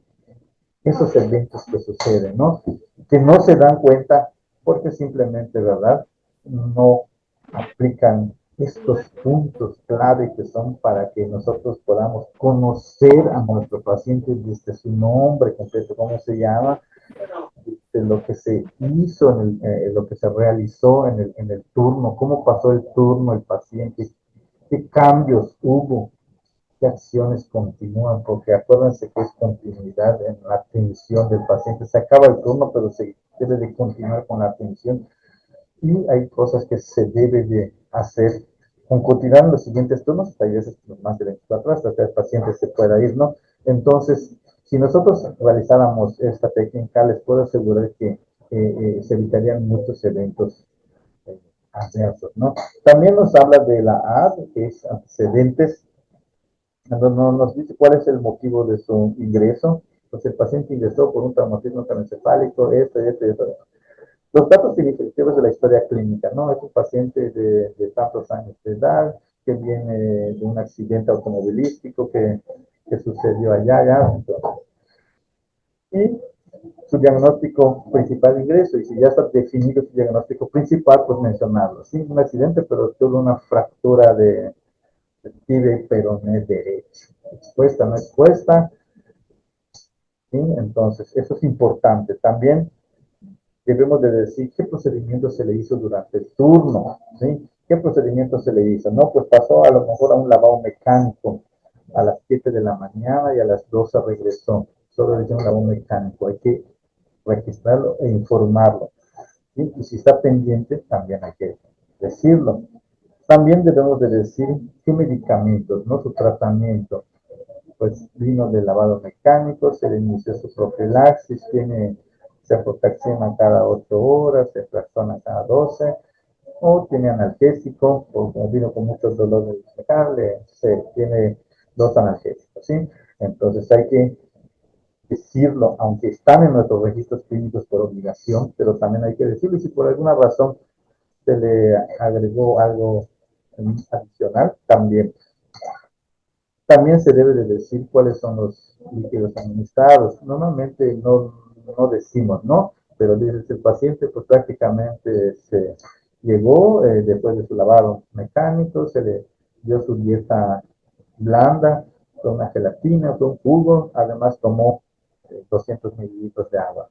esos eventos que suceden, ¿no? Que no se dan cuenta porque simplemente, ¿verdad? No aplican estos puntos clave que son para que nosotros podamos conocer a nuestro paciente desde su nombre completo, cómo se llama, de lo que se hizo, lo que se realizó en el turno, cómo pasó el turno el paciente, qué cambios hubo, qué acciones continúan, porque acuérdense que es continuidad en la atención del paciente. Se acaba el turno, pero se debe de continuar con la atención y hay cosas que se debe de hacer con continuar en los siguientes turnos, hay veces más de 24 horas, hasta que el paciente se pueda ir, ¿no? Entonces, si nosotros realizáramos esta técnica, les puedo asegurar que se evitarían muchos eventos adversos, ¿no? También nos habla de la A, que es antecedentes, nos dice cuál es el motivo de su ingreso. Pues el paciente ingresó por un traumatismo craneoencefálico, esto. Los datos significativos de la historia clínica, ¿no? Es un paciente de tantos años de edad, que viene de un accidente automovilístico que sucedió allá, ya. Y su diagnóstico principal de ingreso, y si ya está definido su diagnóstico principal, pues mencionarlo. Sí, un accidente, pero tuvo una fractura de tibia y peroné derecho. Expuesta, no expuesta, ¿sí? Entonces, eso es importante. También debemos de decir qué procedimiento se le hizo durante el turno, ¿sí? ¿Qué procedimiento se le hizo? No, pues pasó a lo mejor a un lavado mecánico a las 7 de la mañana y a las 12 regresó. Solo le hizo un lavado mecánico. Hay que registrarlo e informarlo, ¿sí? Y si está pendiente, también hay que decirlo. También debemos de decir qué medicamentos, ¿no? Su tratamiento, pues vino de lavado mecánico, se le inició su profilaxis, tiene cefotaxima cada 8 horas, ceftriaxona cada 12, o tiene analgésico, o vino con muchos dolores musculares, se tiene 2 analgésicos, ¿sí? Entonces hay que decirlo, aunque están en nuestros registros clínicos por obligación, pero también hay que decirlo, y si por alguna razón se le agregó algo adicional, también. También se debe de decir cuáles son los líquidos administrados. Normalmente no decimos, ¿no? Pero dices, el paciente pues prácticamente se llegó después de su lavado mecánico, se le dio su dieta blanda, con una gelatina, con un jugo, además tomó 200 mililitros de agua.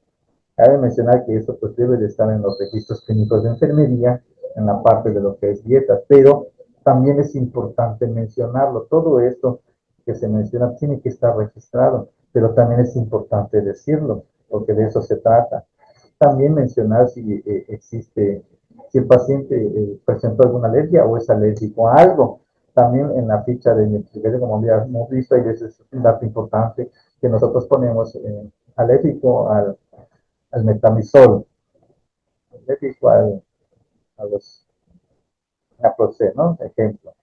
Cabe mencionar que eso pues debe de estar en los registros clínicos de enfermería, en la parte de lo que es dieta, pero también es importante mencionarlo. Todo esto que se menciona tiene que estar registrado, pero también es importante decirlo, porque de eso se trata. También mencionar si existe, si el paciente presentó alguna alergia o es alérgico a algo. También en la ficha de identificación, como ya hemos visto, y ese es un dato importante que nosotros ponemos alérgico al metamizol, alérgico a los naproxen, ¿no? Ejemplo,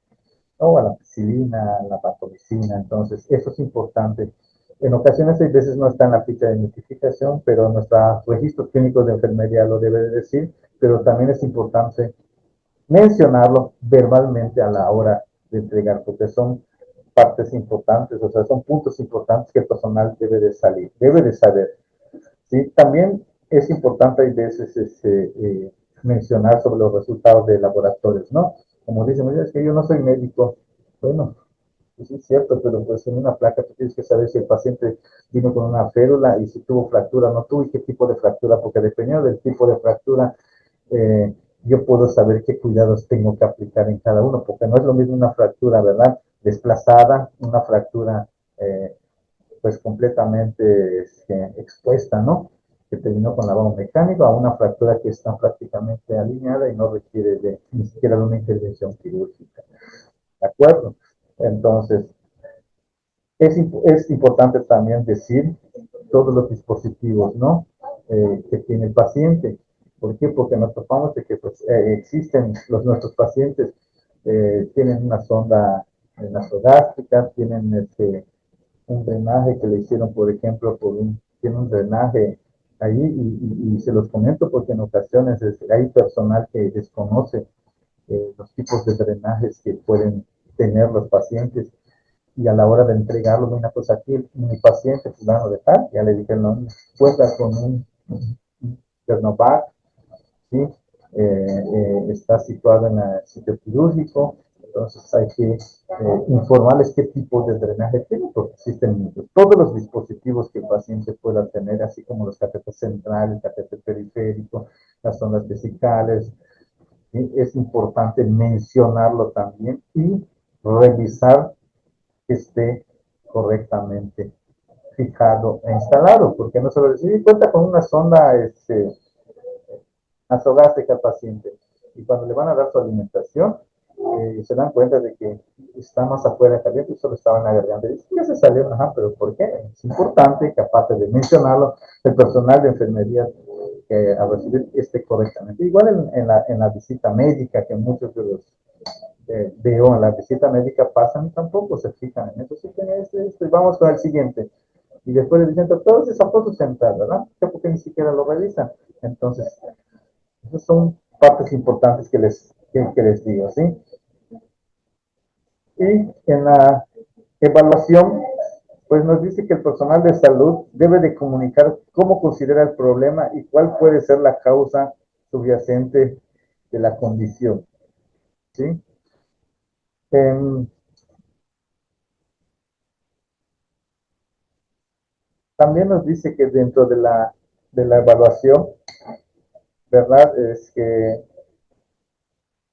o a la penicilina, a la vancomicina. Entonces, eso es importante. En ocasiones, hay veces no está en la ficha de identificación, pero nuestros registros clínicos de enfermería lo debe de decir, pero también es importante mencionarlo verbalmente a la hora de entregar, porque son partes importantes, o sea, son puntos importantes que el personal debe de salir, debe de saber. ¿Sí? También es importante, hay veces, mencionar sobre los resultados de laboratorios, ¿no? Como dicen, es que yo no soy médico. Bueno, pues sí es cierto, pero pues en una placa tú tienes que saber si el paciente vino con una férula y si tuvo fractura o no tuvo y qué tipo de fractura, porque dependiendo del tipo de fractura, yo puedo saber qué cuidados tengo que aplicar en cada uno, porque no es lo mismo una fractura, ¿verdad? Desplazada, una fractura pues completamente expuesta, ¿no? Que terminó con lavado mecánico a una fractura que está prácticamente alineada y no requiere ni siquiera de una intervención quirúrgica. ¿De acuerdo? Entonces, es importante también decir todos los dispositivos, ¿no? Que tiene el paciente. ¿Por qué? Porque nos topamos de que pues, existen nuestros pacientes, tienen una sonda nasogástrica, tienen un drenaje que le hicieron, por ejemplo, tiene un drenaje ahí y se los comento porque en ocasiones hay personal que desconoce los tipos de drenajes que pueden tener los pacientes y a la hora de entregarlo, una cosa aquí, mi paciente fulano de tal, ya le dije, no, cuenta con un Chernovac, ¿sí? Está situado en el sitio quirúrgico, entonces hay que informarles qué tipo de drenaje tiene, porque existen muchos. Todos los dispositivos que el paciente pueda tener, así como los catéteres centrales, el catéter periférico, las ondas vesicales, ¿sí? Es importante mencionarlo también y revisar que esté correctamente fijado e instalado, porque no solo decir, cuenta con una sonda nasogástrica al paciente, y cuando le van a dar su alimentación, se dan cuenta de que está más afuera caliente y solo estaba en la garganta. Y ya se salió, ajá, pero ¿por qué? Es importante que aparte de mencionarlo, el personal de enfermería que a recibir esté correctamente. Igual en la visita médica, que muchos de los veo en la visita médica pasan y tampoco se fijan en eso. Sí, tiene y vamos con el siguiente. Y después le dicen, todos esos fotos central, ¿verdad? Porque ni siquiera lo revisan. Entonces, esas son partes importantes que les digo, ¿sí? Y en la evaluación, pues nos dice que el personal de salud debe de comunicar cómo considera el problema y cuál puede ser la causa subyacente de la condición, ¿sí? Eh, También nos dice que dentro de la evaluación, ¿verdad? Es que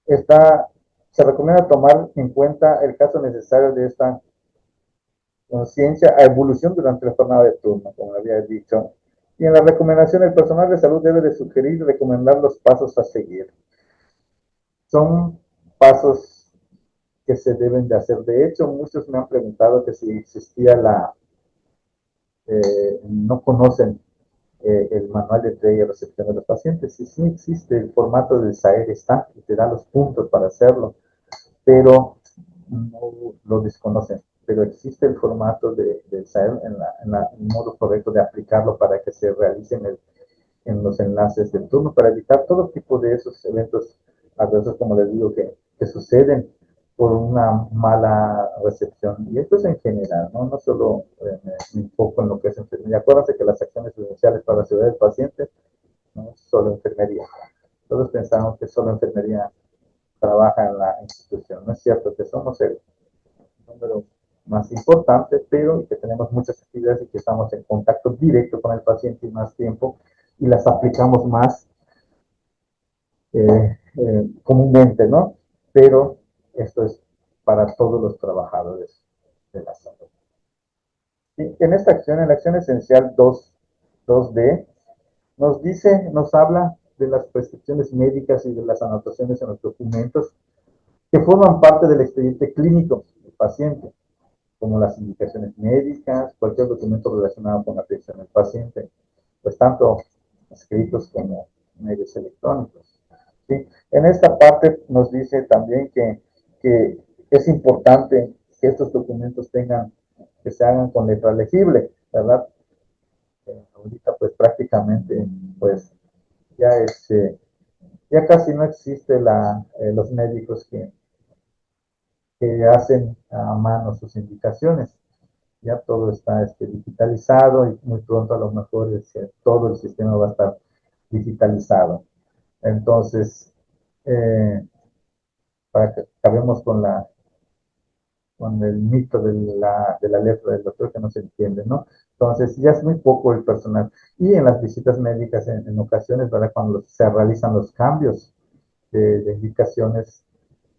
está, se recomienda tomar en cuenta el caso necesario de esta conciencia a evolución durante la jornada de turno, como había dicho. Y en la recomendación, el personal de salud debe de sugerir y recomendar los pasos a seguir. Son pasos que se deben de hacer. De hecho, muchos me han preguntado que si existía no conocen el manual de entrega y recepción de los pacientes. Sí, sí existe, el formato del SAER está y te da los puntos para hacerlo, pero no lo desconocen. Pero existe el formato del SAER en el modo correcto de aplicarlo para que se realicen en los enlaces del turno, para evitar todo tipo de esos eventos adversos, como les digo, que suceden por una mala recepción. Y esto es en general, no, no solo me enfoco en lo que es enfermería. Acuérdense que las acciones esenciales para la seguridad del paciente no es solo enfermería. Todos pensamos que solo enfermería trabaja en la institución. No es cierto, que somos el número más importante, pero que tenemos muchas actividades y que estamos en contacto directo con el paciente y más tiempo y las aplicamos más comúnmente, ¿no? Pero esto es para todos los trabajadores de la salud. Y en esta acción, en la acción esencial 2D, nos habla de las prescripciones médicas y de las anotaciones en los documentos que forman parte del expediente clínico del paciente, como las indicaciones médicas, cualquier documento relacionado con la atención del paciente, pues tanto escritos como medios electrónicos. ¿Sí? En esta parte nos dice también que es importante que estos documentos que se hagan con letra legible, ¿verdad? Ahorita pues prácticamente pues ya ya casi no existe los médicos que hacen a mano sus indicaciones. Ya todo está digitalizado y muy pronto a lo mejor todo el sistema va a estar digitalizado. Entonces, para que acabemos con el mito de la letra del doctor que no se entiende, ¿no? Entonces, ya es muy poco el personal. Y en las visitas médicas, en ocasiones, ¿verdad? Cuando se realizan los cambios de indicaciones,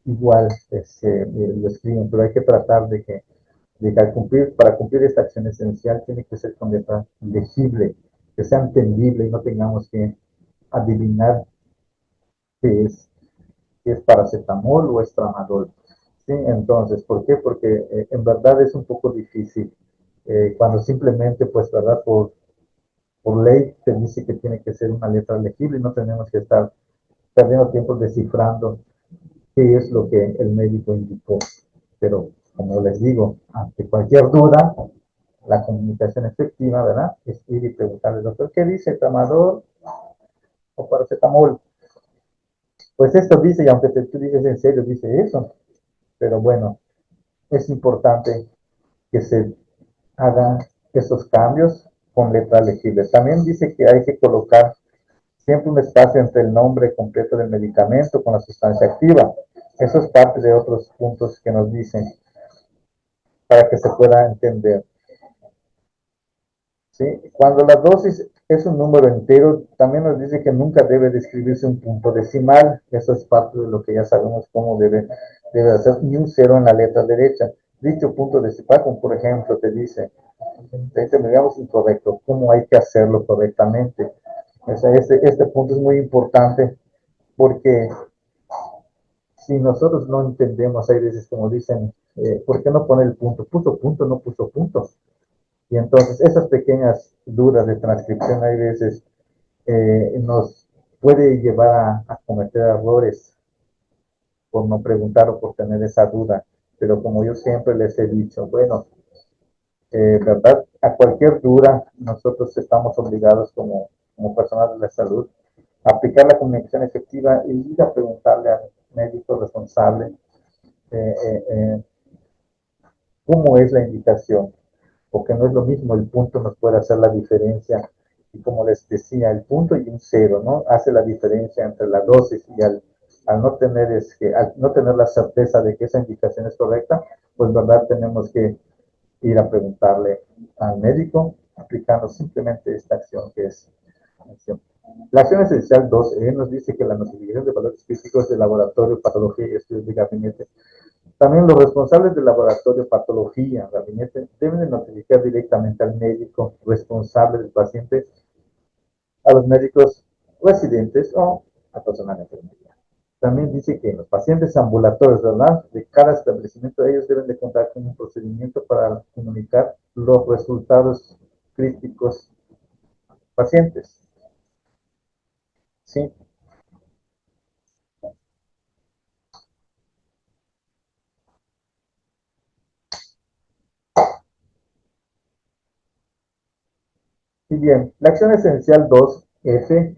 igual lo escriben, pero hay que tratar de que de que para cumplir esta acción esencial tiene que ser con letra legible, que sea entendible y no tengamos que adivinar qué es paracetamol o es tramadol. ¿Sí? Entonces, ¿por qué? Porque en verdad es un poco difícil. Cuando simplemente, pues, ¿verdad? Por ley te dice que tiene que ser una letra legible y no tenemos que estar perdiendo tiempo descifrando qué es lo que el médico indicó. Pero, como les digo, ante cualquier duda, la comunicación efectiva, ¿verdad? Es ir y preguntarle al doctor, ¿qué dice? ¿Tramadol o paracetamol? Pues esto dice, y aunque tú dices en serio, dice eso. Pero bueno, es importante que se hagan esos cambios con letra legible. También dice que hay que colocar siempre un espacio entre el nombre completo del medicamento con la sustancia activa. Eso es parte de otros puntos que nos dicen para que se pueda entender. ¿Sí? Cuando la dosis es un número entero, también nos dice que nunca debe describirse un punto decimal. Eso es parte de lo que ya sabemos cómo debe hacer, ni un cero en la letra derecha. Dicho punto decimal, como por ejemplo, te dice, digamos, incorrecto, cómo hay que hacerlo correctamente. O sea, este punto es muy importante porque si nosotros no entendemos, hay veces como dicen, ¿por qué no pone el punto? Puso punto, no puso punto. Y entonces esas pequeñas dudas de transcripción hay veces nos puede llevar a cometer errores por no preguntar o por tener esa duda. Pero como yo siempre les he dicho, bueno, ¿verdad? A cualquier duda, nosotros estamos obligados como personas de la salud a aplicar la comunicación efectiva y ir a preguntarle al médico responsable eh, eh, eh, cómo es la indicación, porque no es lo mismo, el punto nos puede hacer la diferencia. Y como les decía, el punto y un cero, ¿no? Hace la diferencia entre la dosis y al no tener, al no tener la certeza de que esa indicación es correcta, pues verdad tenemos que ir a preguntarle al médico aplicando simplemente esta acción que es acción. La acción esencial 2E nos dice que la notificación de valores físicos de laboratorio, patología y estudios de gabinete. También los responsables del laboratorio, patología, gabinete, deben de notificar directamente al médico responsable del paciente, a los médicos residentes o a personal de enfermería. También dice que los pacientes ambulatorios, ¿verdad? De cada establecimiento, ellos deben de contar con un procedimiento para comunicar los resultados críticos a los pacientes. ¿Sí? Y bien, la acción esencial 2F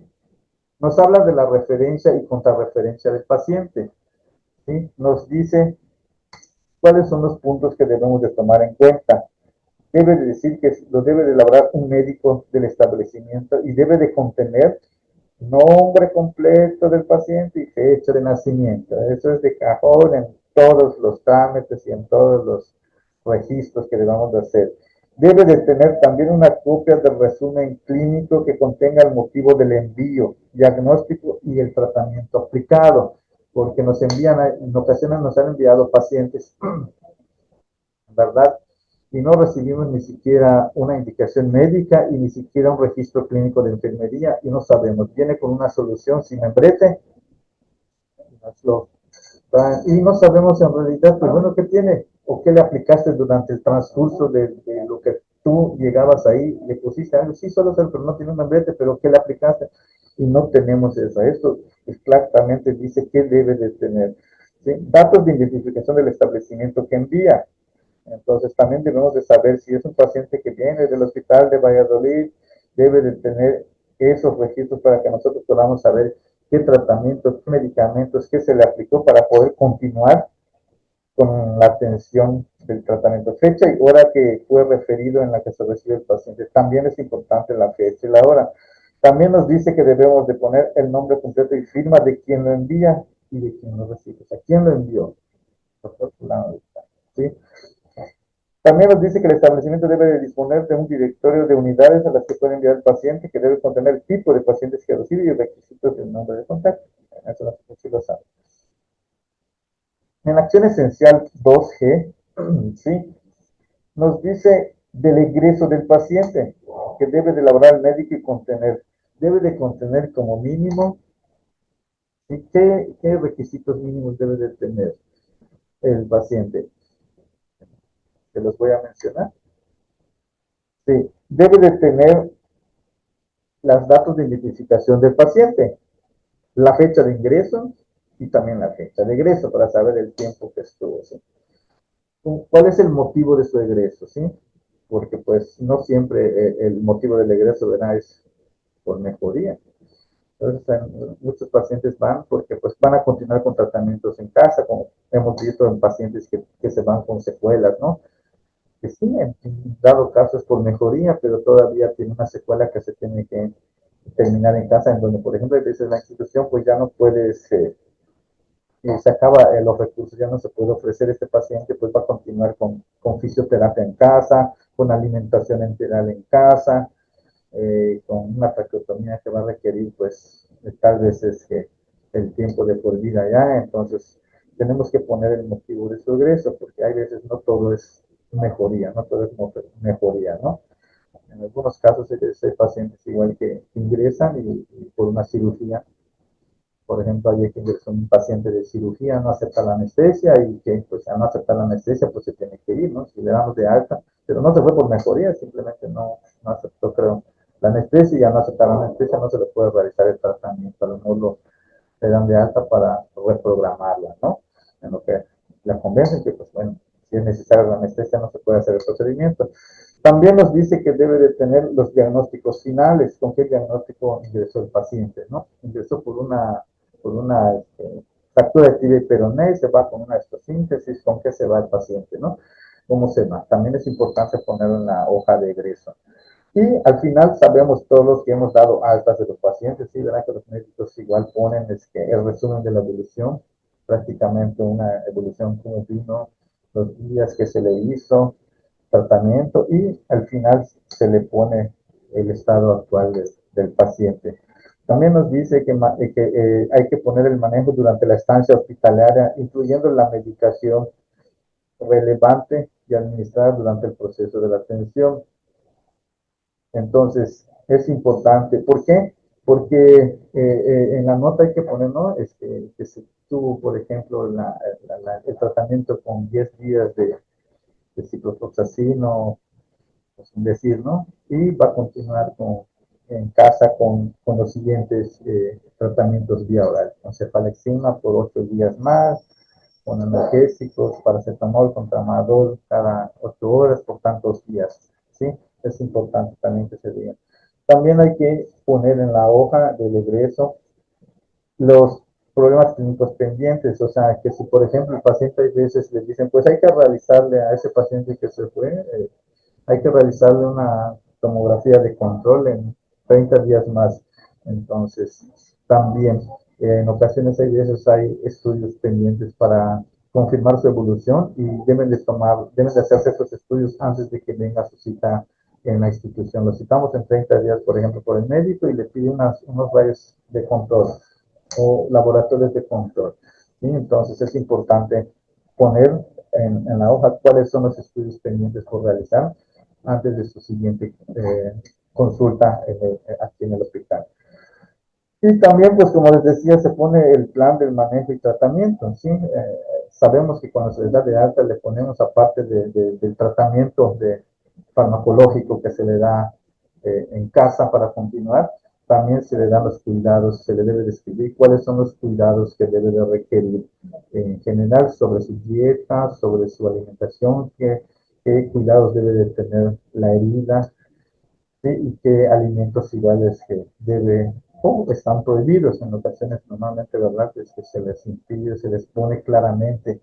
nos habla de la referencia y contrarreferencia del paciente. ¿Sí? Nos dice cuáles son los puntos que debemos de tomar en cuenta. Debe de decir que lo debe de elaborar un médico del establecimiento y debe de contener nombre completo del paciente y fecha de nacimiento. Eso es de cajón en todos los trámites y en todos los registros que debamos de hacer. Debe de tener también una copia del resumen clínico que contenga el motivo del envío, diagnóstico y el tratamiento aplicado, porque nos envían, en ocasiones nos han enviado pacientes, ¿verdad? Y no recibimos ni siquiera una indicación médica y ni siquiera un registro clínico de enfermería y no sabemos, viene con una solución sin membrete y no sabemos en realidad, pues bueno, qué tiene o qué le aplicaste durante el transcurso de lo que tú llegabas ahí, le pusiste algo, sí, solo pero no tiene un membrete, pero qué le aplicaste y no tenemos eso. Esto exactamente dice qué debe de tener. ¿Sí? Datos de identificación del establecimiento que envía. Entonces también debemos de saber si es un paciente que viene del hospital de Valladolid, debe de tener esos registros para que nosotros podamos saber qué tratamientos, qué medicamentos, qué se le aplicó para poder continuar con la atención del tratamiento. Fecha y hora que fue referido en la que se recibe el paciente. También es importante la fecha y la hora. También nos dice que debemos de poner el nombre completo y firma de quien lo envía y de quien lo recibe. O sea, quién lo envió. Doctor Fulano, ¿sí? También nos dice que el establecimiento debe de disponer de un directorio de unidades a las que puede enviar el paciente, que debe contener el tipo de pacientes que recibe y requisitos del nombre de contacto. Eso no sé si lo sabe. En la acción esencial 2G, ¿sí? Nos dice del egreso del paciente, que debe de elaborar el médico y contener, debe de contener como mínimo, ¿y qué requisitos mínimos debe de tener el paciente? Que los voy a mencionar. Sí, debe de tener los datos de identificación del paciente, la fecha de ingreso y también la fecha de egreso para saber el tiempo que estuvo. ¿Sí? ¿Cuál es el motivo de su egreso? ¿Sí? Porque pues no siempre el motivo del egreso, ¿verdad?, es por mejoría. Entonces, muchos pacientes van porque pues van a continuar con tratamientos en casa, como hemos visto en pacientes que se van con secuelas, ¿no? Que sí, en dado caso es por mejoría, pero todavía tiene una secuela que se tiene que terminar en casa, en donde, por ejemplo, a veces la institución pues ya no puede, se acaba los recursos, ya no se puede ofrecer este paciente, pues va a continuar con fisioterapia en casa, con alimentación enteral en casa, con una traqueotomía que va a requerir, pues, tal vez es que el tiempo de por vida ya, entonces tenemos que poner el motivo de su egreso, porque hay veces no todo es mejoría, no todo es mejoría, ¿no? En algunos casos hay pacientes igual que ingresan y por una cirugía, por ejemplo, hay que un paciente de cirugía, no acepta la anestesia y que pues al no aceptar la anestesia pues se tiene que ir, ¿no? Si le damos de alta, pero no se fue por mejoría, simplemente no aceptó, creo, la anestesia y al no aceptar la anestesia no se le puede realizar el tratamiento, a lo mejor le dan de alta para reprogramarla, ¿no? En lo que la convencen que pues bueno, si es necesaria la anestesia no se puede hacer el procedimiento. También nos dice que debe de tener los diagnósticos finales, con qué diagnóstico ingresó el paciente, ¿no? Ingresó por una fractura de tibia y peroné, se va con una estosíntesis, con qué se va el paciente, ¿no? ¿Cómo se va? También es importante ponerlo en la hoja de egreso. Y al final sabemos todos los que hemos dado altas de los pacientes, sí, ¿verdad? Que los médicos igual ponen es que el resumen de la evolución, prácticamente una evolución como vino, los días que se le hizo, tratamiento y al final se le pone el estado actual del paciente. También nos dice que hay que poner el manejo durante la estancia hospitalaria, incluyendo la medicación relevante y administrada durante el proceso de la atención. Entonces, es importante. ¿Por qué? Porque en la nota hay que poner, ¿no? Que se tuvo, por ejemplo, el tratamiento con 10 días de ciprofloxacino, pues, decir, ¿no? Y va a continuar en casa con los siguientes tratamientos vía oral, con cefalexina por 8 días más, con analgésicos, paracetamol con tramadol cada 8 horas por tantos días, ¿sí? Es importante también que se diga. También hay que poner en la hoja del egreso los problemas clínicos pendientes, o sea, que si por ejemplo el paciente hay veces le dicen, pues hay que realizarle a ese paciente que se fue, hay que realizarle una tomografía de control en 30 días más. Entonces, también en ocasiones hay veces hay estudios pendientes para confirmar su evolución y deben de hacerse esos estudios antes de que venga su cita en la institución. Lo citamos en 30 días, por ejemplo, por el médico y le pide unos rayos de control o laboratorios de control. ¿Sí? Entonces es importante poner en la hoja cuáles son los estudios pendientes por realizar antes de su siguiente consulta aquí en el hospital. Y también, pues como les decía, se pone el plan del manejo y tratamiento. ¿Sí? Sabemos que cuando se les da de alta le ponemos aparte del tratamiento farmacológico que se le da en casa para continuar, también se le dan los cuidados, se le debe describir cuáles son los cuidados que debe de requerir en general sobre su dieta, sobre su alimentación, qué cuidados debe de tener la herida, ¿sí? Y qué alimentos iguales que debe o están prohibidos en ocasiones normalmente, ¿verdad? Es que se les impide, se les pone claramente